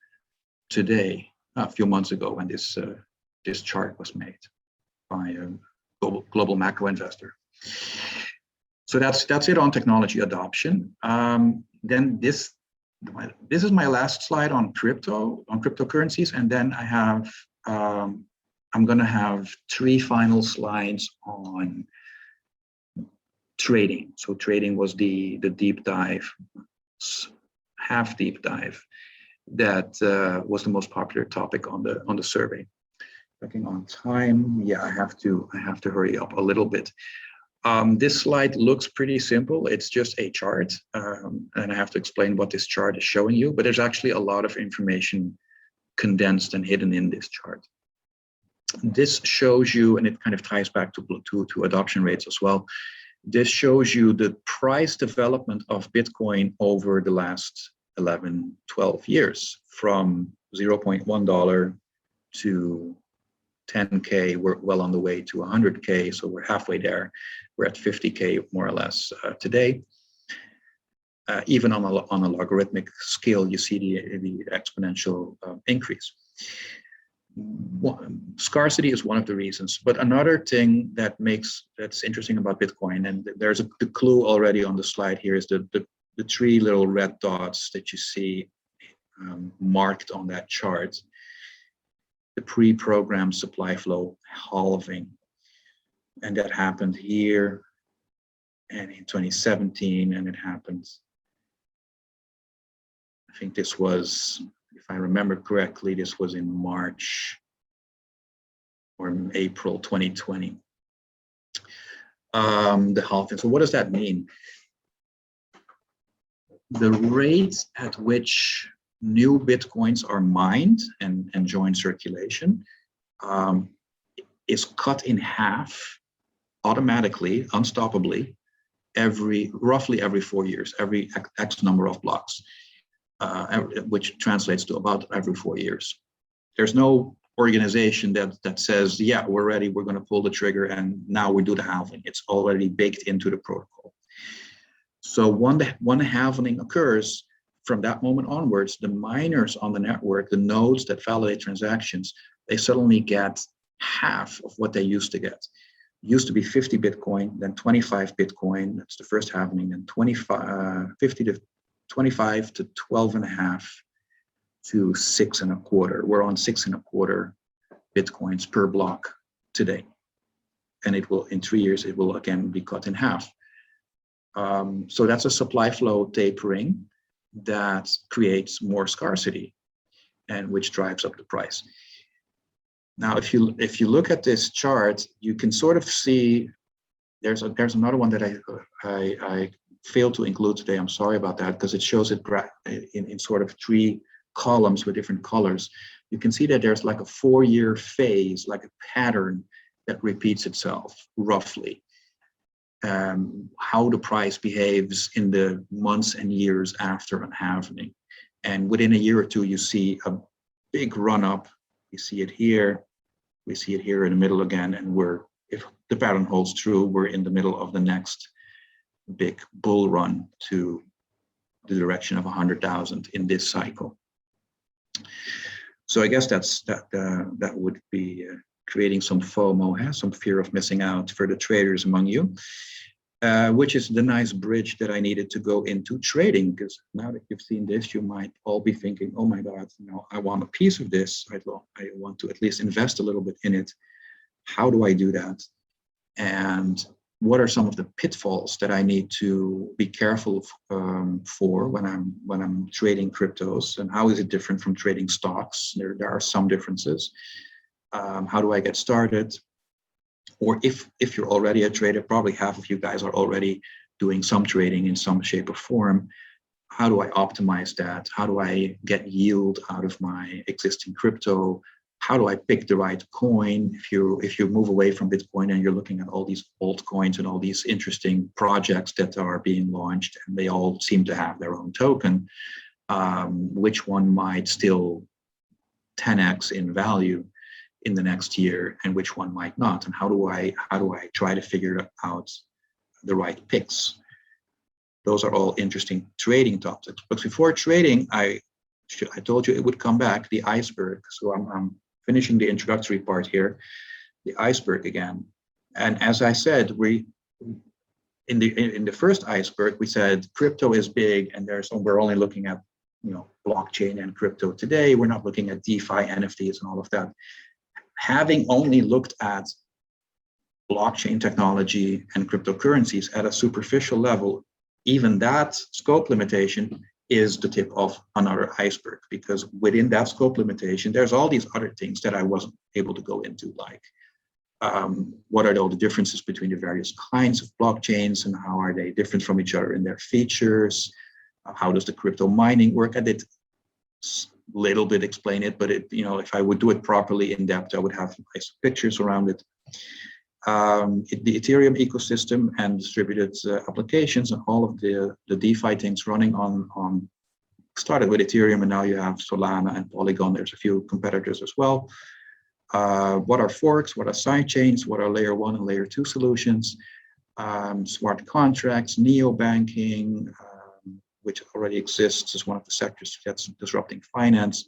today. A few months ago when this chart was made by a global macro investor. So that's it on technology adoption. Then this this is my last slide on cryptocurrencies, and then I have I'm going to have 3 final slides on trading. So trading was the deep dive, half deep dive, that was the most popular topic on the survey. Looking on time, yeah, I have to hurry up a little bit. This slide looks pretty simple. It's just a chart, and I have to explain what this chart is showing you, but there's actually a lot of information condensed and hidden in this chart. This shows you, and it kind of ties back to adoption rates as well. This shows you the price development of Bitcoin over the last 11, 12 years, from $0.1 to 10K. We're well on the way to 100K, so we're halfway there. We're at 50K more or less today. Even on a logarithmic scale, you see the exponential increase. Scarcity is one of the reasons, but another thing that's interesting about Bitcoin, and there's the clue already on the slide here, is the 3 little red dots that you see marked on that chart. The pre-programmed supply flow halving, and that happened here and in 2017, and it happened, I think this was, if I remember correctly, this was in March or April 2020. The halving. So what does that mean? The rate at which new Bitcoins are mined and join circulation is cut in half automatically, unstoppably, roughly every 4 years, every X number of blocks, which translates to about every 4 years. There's no organization that says, yeah, we're ready, we're going to pull the trigger, and now we do the halving. It's already baked into the protocol. So when the halving occurs, from that moment onwards, the miners on the network, the nodes that validate transactions, they suddenly get half of what they used to get. It used to be 50 Bitcoin, then 25 Bitcoin. That's the first halving, then 50 to 25 to 12.5 to 6.25. We're on 6.25 Bitcoins per block today. And it will, in 3 years, it will again be cut in half. So that's a supply flow tapering that creates more scarcity, and which drives up the price. Now, if you look at this chart, you can sort of see there's another one that I failed to include today. I'm sorry about that, because it shows it in sort of 3 columns with different colors. You can see that there's like a 4-year phase, like a pattern that repeats itself roughly. How the price behaves in the months and years after a halving. And within a year or two, you see a big run up. We see it here. We see it here in the middle again. And if the pattern holds true, we're in the middle of the next big bull run to the direction of 100,000 in this cycle. So I guess that would be creating some FOMO, some fear of missing out for the traders among you, which is the nice bridge that I needed to go into trading. Because now that you've seen this, you might all be thinking, oh my God, I want a piece of this. I want to at least invest a little bit in it. How do I do that? And what are some of the pitfalls that I need to be careful for when I'm trading cryptos? And how is it different from trading stocks? There are some differences. How do I get started? Or if you're already a trader, probably half of you guys are already doing some trading in some shape or form. How do I optimize that? How do I get yield out of my existing crypto? How do I pick the right coin? If you move away from Bitcoin and you're looking at all these altcoins and all these interesting projects that are being launched, and they all seem to have their own token, which one might still 10x in value in the next year, and which one might not? And how do I try to figure out the right picks? Those are all interesting trading topics. But before trading, I told you it would come back, the iceberg. So I'm finishing the introductory part here, the iceberg again. And as I said, in the first iceberg, we said crypto is big, and we're only looking at blockchain and crypto today. We're not looking at DeFi, NFTs, and all of that. Having only looked at blockchain technology and cryptocurrencies at a superficial level, even that scope limitation is the tip of another iceberg, because within that scope limitation, there's all these other things that I wasn't able to go into, like what are all the differences between the various kinds of blockchains and how are they different from each other in their features? How does the crypto mining work? I did a little bit explain it, but if I would do it properly in depth, I would have nice pictures around it. The Ethereum ecosystem and distributed applications and all of the DeFi things running on started with Ethereum, and now you have Solana and Polygon. There's a few competitors as well. What are forks? What are sidechains? What are layer 1 and layer 2 solutions? Smart contracts, neobanking, which already exists as one of the sectors that's disrupting finance,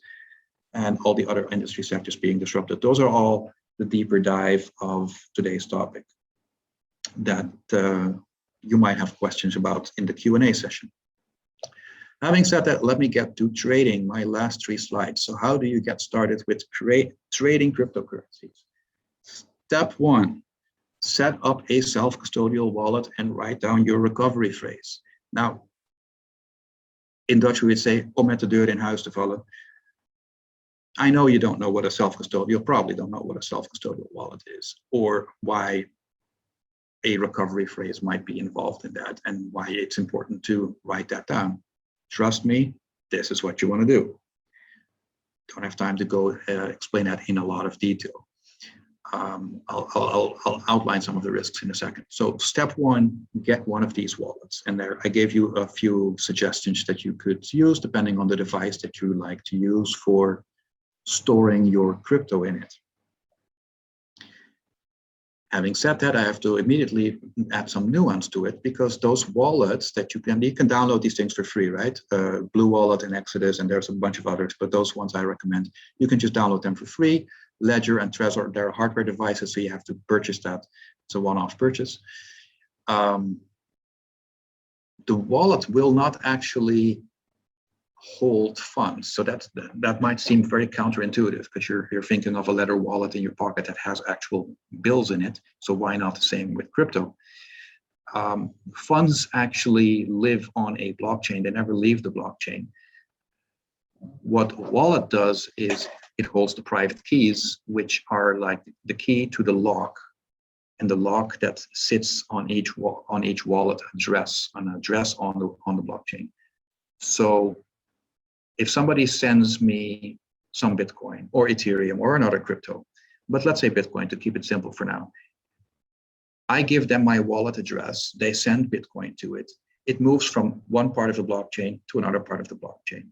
and all the other industry sectors being disrupted. Those are all the deeper dive of today's topic that you might have questions about in the Q&A session. Having said that, let me get to trading, my last 3 slides. So how do you get started with trading cryptocurrencies? Step 1, set up a self-custodial wallet and write down your recovery phrase. Now, in Dutch, we would say, om met de deur in huis te vallen. I know you don't know what a self-custodial, you probably don't know what a self-custodial wallet is, or why a recovery phrase might be involved in that, and why it's important to write that down. Trust me, this is what you want to do. Don't have time to go explain that in a lot of detail. I'll outline some of the risks in a second. So step 1, get one of these wallets. And there I gave you a few suggestions that you could use depending on the device that you like to use for storing your crypto in it. Having said that, I have to immediately add some nuance to it, because those wallets that you can download these things for free, right? Blue Wallet and Exodus, and there's a bunch of others, but those ones I recommend. You can just download them for free. Ledger and Trezor, they're hardware devices, so you have to purchase that. It's a one-off purchase. The wallet will not actually hold funds. So that might seem very counterintuitive, because you're thinking of a leather wallet in your pocket that has actual bills in it. So why not the same with crypto? Funds actually live on a blockchain. They never leave the blockchain. What a wallet does is it holds the private keys, which are like the key to the lock, and the lock that sits on each wallet address, an address on the blockchain. So if somebody sends me some Bitcoin or Ethereum or another crypto, but let's say Bitcoin to keep it simple for now, I give them my wallet address, they send Bitcoin to it. It moves from one part of the blockchain to another part of the blockchain,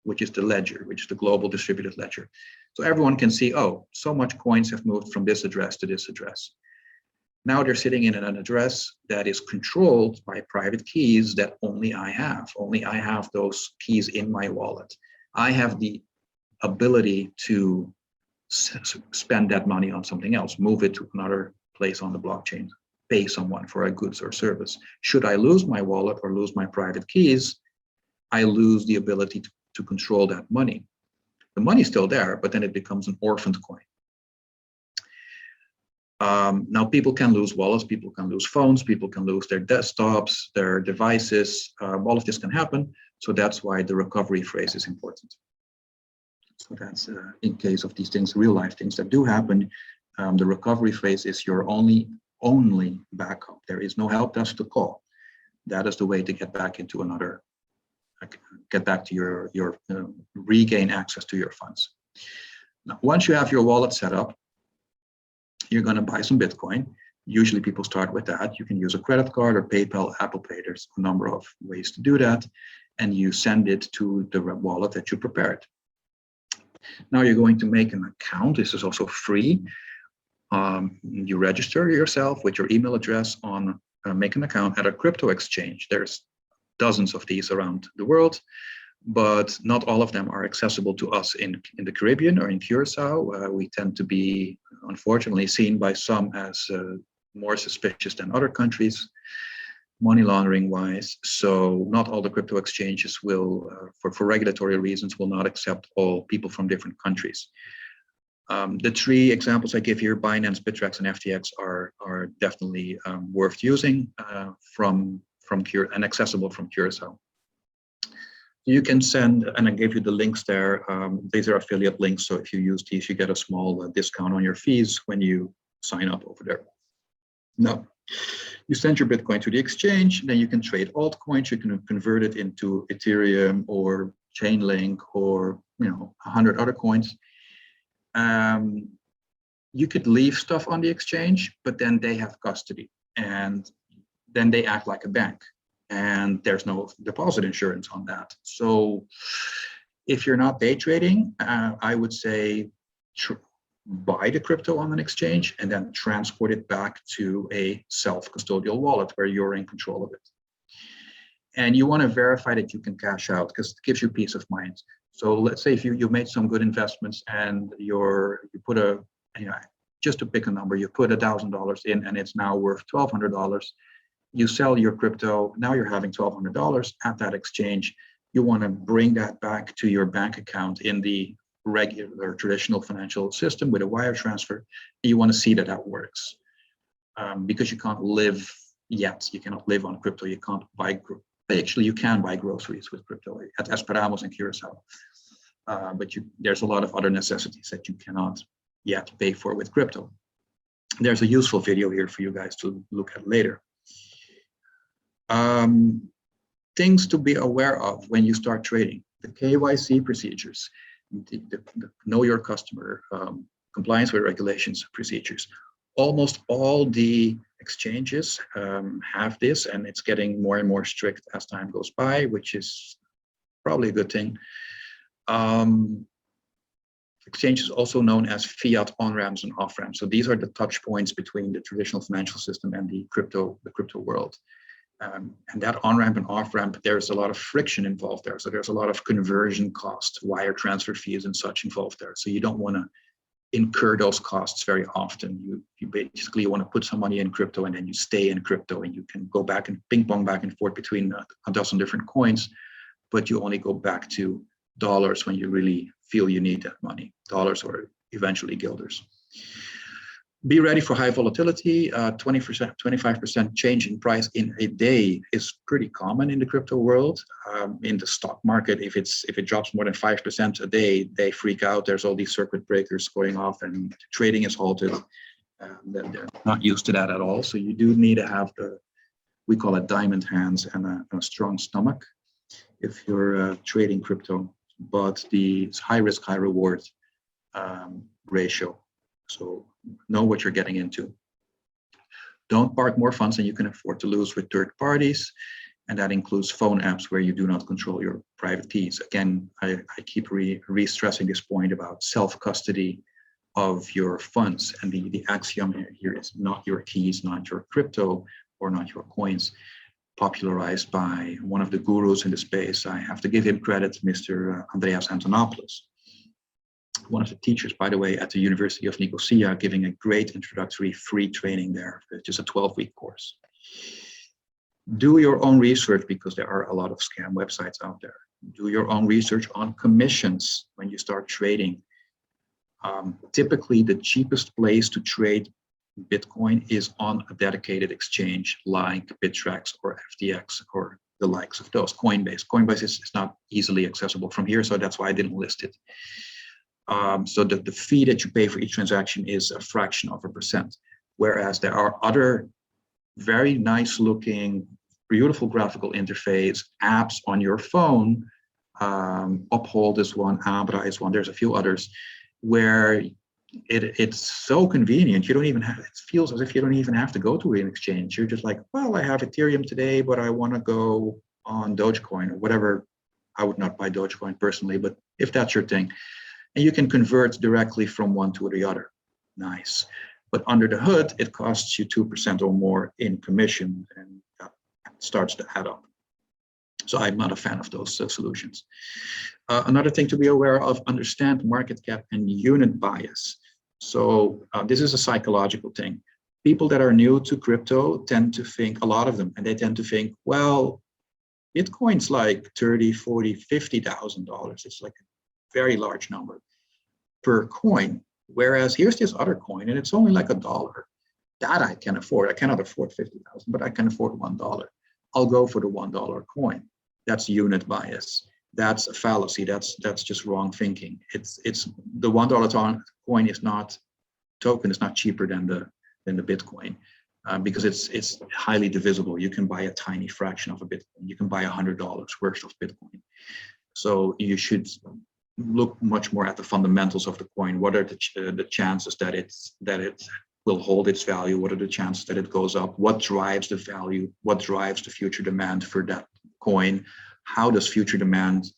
which is the ledger, which is the global distributed ledger. So everyone can see, oh, so much coins have moved from this address to this address. Now they're sitting in an address that is controlled by private keys that only I have. Only I have those keys in my wallet. I have the ability to spend that money on something else, move it to another place on the blockchain, pay someone for a goods or service. Should I lose my wallet or lose my private keys, I lose the ability to control that money. The money's still there, but then it becomes an orphaned coin. Now people can lose wallets, people can lose phones, people can lose their desktops, their devices, all of this can happen. So that's why the recovery phrase is important. So that's in case of these things, real life things that do happen, the recovery phrase is your only backup. There is no help desk to call. That is the way to get back into another, get back to your regain access to your funds. Now, once you have your wallet set up, you're going to buy some Bitcoin. Usually people start with that. You can use a credit card or PayPal, Apple Pay. There's a number of ways to do that. And you send it to the wallet that you prepared. Now you're going to make an account. This is also free. You register yourself with your email address on make an account at a crypto exchange. There's dozens of these around the world, but not all of them are accessible to us in the Caribbean or in Curacao. We tend to be, unfortunately, seen by some as more suspicious than other countries. money laundering wise. So not all the crypto exchanges will, for regulatory reasons, will not accept all people from different countries. The three examples I give here, Binance, Bittrex, and FTX, are definitely worth using from and accessible from Curaçao. You can send, and I gave you the links there. These are affiliate links, so if you use these, you get a small discount on your fees when you sign up over there. Now, you send your Bitcoin to the exchange, then you can trade altcoins. You can convert it into Ethereum or Chainlink or 100 other coins. You could leave stuff on the exchange, but then they have custody, and then they act like a bank, and there's no deposit insurance on that. So if you're not day trading, I would say buy the crypto on an exchange and then transport it back to a self-custodial wallet where you're in control of it. And you want to verify that you can cash out, because it gives you peace of mind. So let's say if you made some good investments and you put just to pick a number, you put $1,000 in and it's now worth $1,200. You sell your crypto, now you're having $1,200 at that exchange. You want to bring that back to your bank account in the regular traditional financial system with a wire transfer. You want to see that that works, because you can't live yet. You cannot live on crypto. You can't buy. Actually, you can buy groceries with crypto at 𝗕𝗹ance and Curaçao, but there's a lot of other necessities that you cannot yet pay for with crypto. There's a useful video here for you guys to look at later. Things to be aware of when you start trading: the KYC procedures, the know your customer, compliance with regulations procedures. Almost all the exchanges have this, and it's getting more and more strict as time goes by, which is probably a good thing. Exchange is also known as fiat on-ramps and off-ramps. So these are the touch points between the traditional financial system and the crypto world. And that on-ramp and off-ramp, there's a lot of friction involved there. So there's a lot of conversion costs, wire transfer fees and such involved there. So you don't want to incur those costs very often. You basically want to put some money in crypto and then you stay in crypto, and you can go back and ping pong back and forth between a dozen different coins, but you only go back to dollars when you really feel you need that money, dollars or eventually guilders. Be ready for high volatility. 20%, 25% change in price in a day is pretty common in the crypto world. In the stock market, if it drops more than 5% a day, they freak out. There's all these circuit breakers going off and trading is halted. They're not used to that at all. So you do need to have we call it diamond hands and a strong stomach if you're trading crypto. But the high risk, high reward ratio. So know what you're getting into. Don't park more funds than you can afford to lose with third parties. And that includes phone apps where you do not control your private keys. Again, I keep re-stressing this point about self-custody of your funds. And the axiom here is not your keys, not your crypto, or not your coins. Popularized by one of the gurus in the space. I have to give him credit, Mr. Andreas Antonopoulos. One of the teachers, by the way, at the University of Nicosia, giving a great introductory free training there, just a 12-week course. Do your own research, because there are a lot of scam websites out there. Do your own research on commissions when you start trading. Typically, the cheapest place to trade Bitcoin is on a dedicated exchange like Bittrex or FTX or the likes of those. Coinbase. Coinbase is not easily accessible from here, so that's why I didn't list it. So the fee that you pay for each transaction is a fraction of a percent, whereas there are other very nice looking, beautiful graphical interface apps on your phone. Uphold is one, Abra is one, there's a few others, where it's so convenient. You don't even have, it feels as if you don't even have to go to an exchange. You're just like, well, I have Ethereum today, but I want to go on Dogecoin or whatever. I would not buy Dogecoin personally, but if that's your thing. And you can convert directly from one to the other. Nice. But under the hood, it costs you 2% or more in commission, and that starts to add up. So I'm not a fan of those solutions. Another thing to be aware of, understand market cap and unit bias. So this is a psychological thing. people that are new to crypto tend to think, a lot of them, and they tend to think, well, Bitcoin's like $30,000, $40,000, $50,000. It's like a very large number per coin. Whereas here's this other coin, and it's only like $1. That I can afford. I cannot afford 50,000, but I can afford $1. I'll go for the $1 coin. That's unit bias. That's a fallacy. That's just wrong thinking. It's the $1 coin is not token. Is not cheaper than the Bitcoin because it's highly divisible. You can buy a tiny fraction of a Bitcoin. You can buy $100 worth of Bitcoin. So you should look much more at the fundamentals of the coin. What are the chances that it will hold its value? What are the chances that it goes up? What drives the value? What drives the future demand for that coin? How does future demand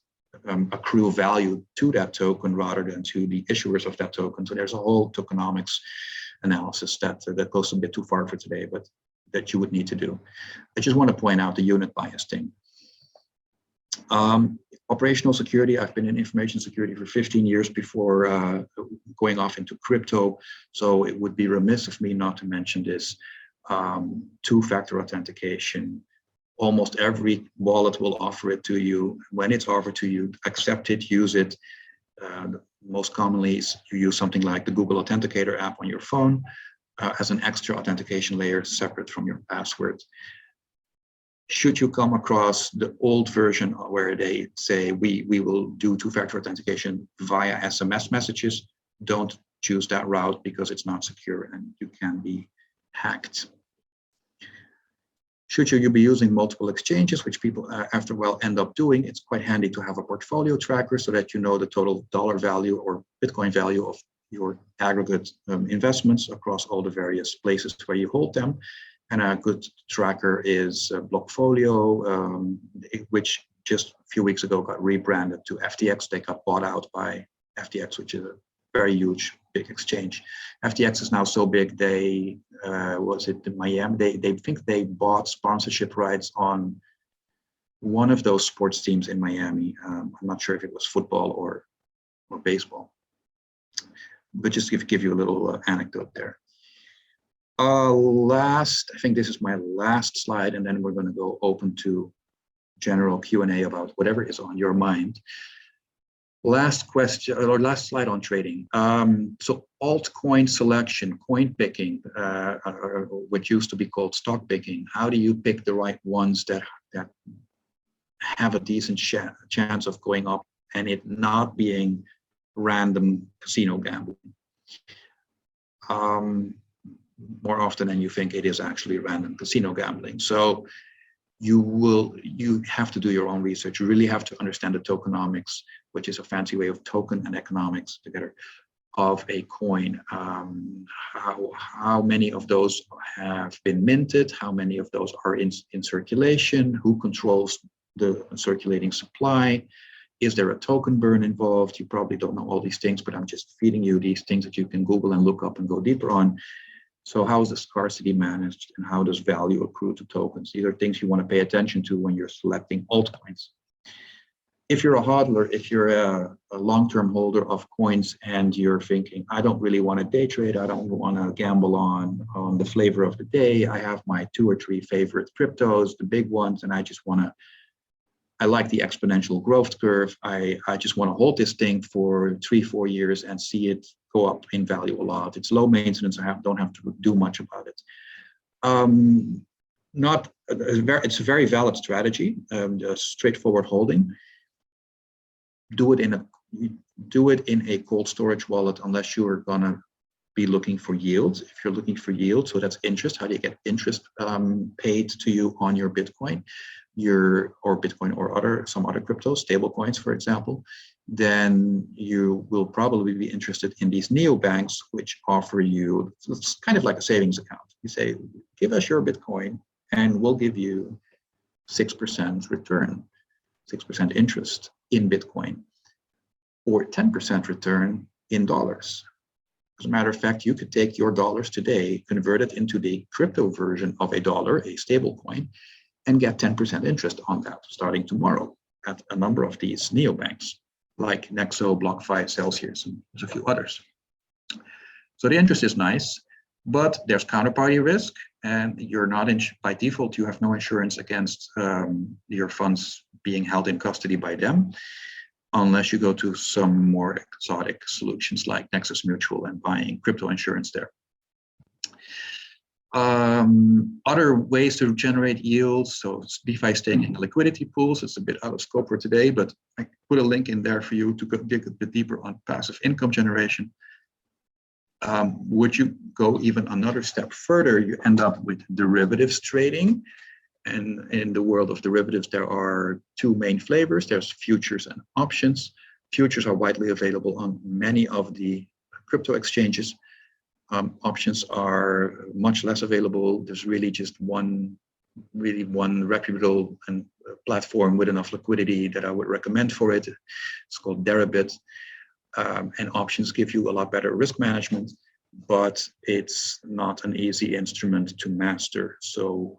accrue value to that token rather than to the issuers of that token? So there's a whole tokenomics analysis that goes a bit too far for today, but that you would need to do. I just want to point out the unit bias thing. Operational security, I've been in information security for 15 years before going off into crypto. So it would be remiss of me not to mention this. Two-factor authentication. Almost every wallet will offer it to you. When it's offered to you, accept it, use it. Most commonly, you use something like the Google Authenticator app on your phone as an extra authentication layer separate from your password. Should you come across the old version where they say we will do two-factor authentication via SMS messages, don't choose that route because it's not secure and you can be hacked. Should you be using multiple exchanges, which people after a while end up doing, it's quite handy to have a portfolio tracker so that you know the total dollar value or Bitcoin value of your aggregate investments across all the various places where you hold them. And a good tracker is Blockfolio, which just a few weeks ago got rebranded to FTX. They got bought out by FTX, which is a very huge, big exchange. FTX is now so big, they, was it in Miami? They think they bought sponsorship rights on one of those sports teams in Miami. I'm not sure if it was football or baseball, but just to give you a little anecdote there. I think this is my last slide, and then we're going to go open to general Q&A about whatever is on your mind. Last question or last slide on trading. So altcoin selection, coin picking, what used to be called stock picking. How do you pick the right ones that have a decent chance of going up and it not being random casino gambling? More often than you think, it is actually random casino gambling. So you have to do your own research. You really have to understand the tokenomics, which is a fancy way of token and economics together, of a coin. How many of those have been minted? How many of those are in circulation? Who controls the circulating supply? Is there a token burn involved? You probably don't know all these things, but I'm just feeding you these things that you can Google and look up and go deeper on. So how is the scarcity managed and how does value accrue to tokens? These are things you want to pay attention to when you're selecting altcoins. If you're a hodler, if you're a long-term holder of coins and you're thinking, I don't really want to day trade, I don't want to gamble on the flavor of the day. I have my 2 or 3 favorite cryptos, the big ones, and I just want to, I like the exponential growth curve. I just want to hold this thing for 3-4 years and see it go up in value a lot. It's low maintenance. I don't have to do much about it. It's a very valid strategy, a straightforward holding. Do it in a cold storage wallet unless you are gonna be looking for yields. If you're looking for yield, so that's interest. How do you get interest paid to you on your Bitcoin, or Bitcoin or some other cryptos, stable coins, for example? Then you will probably be interested in these neobanks, which offer you, it's kind of like a savings account. You say, give us your Bitcoin and we'll give you 6% return, 6% interest in Bitcoin, or 10% return in dollars. As a matter of fact, you could take your dollars today, convert it into the crypto version of a dollar, a stable coin, and get 10% interest on that starting tomorrow at a number of these neobanks, like Nexo, BlockFi, Celsius, and there's a few others. So the interest is nice. But there's counterparty risk, and you're not by default, you have no insurance against your funds being held in custody by them, unless you go to some more exotic solutions like Nexus Mutual and buying crypto insurance there. Other ways to generate yields, so it's DeFi staking liquidity pools. It's a bit out of scope for today, but I put a link in there for you to dig a bit deeper on passive income generation. Would you go even another step further, you end up with derivatives trading. And in the world of derivatives, there are two main flavors. There's futures and options. Futures are widely available on many of the crypto exchanges. Options are much less available. There's really just one reputable and platform with enough liquidity that I would recommend for it. It's called 𝗕𝗹адц. And options give you a lot better risk management, but it's not an easy instrument to master. So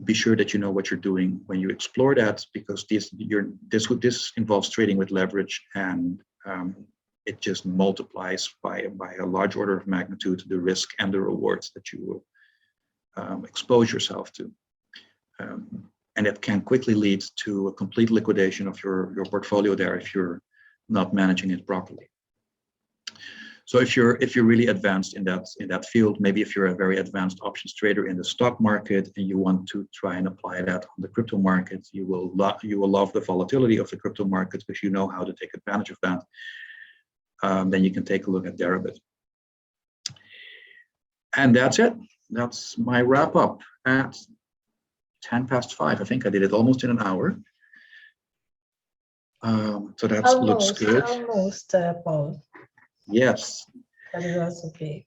be sure that you know what you're doing when you explore that, because this involves trading with leverage, and it just multiplies by a large order of magnitude the risk and the rewards that you will expose yourself to. And it can quickly lead to a complete liquidation of your portfolio there if you're not managing it properly. So if you're really advanced in that field, maybe if you're a very advanced options trader in the stock market and you want to try and apply that on the crypto market, you will love the volatility of the crypto market because you know how to take advantage of that. Then you can take a look at 𝗕𝗹. And that's it. That's my wrap up at 5:10. I think I did it almost in an hour. So that looks good. Almost, Paul. Yes. That was okay.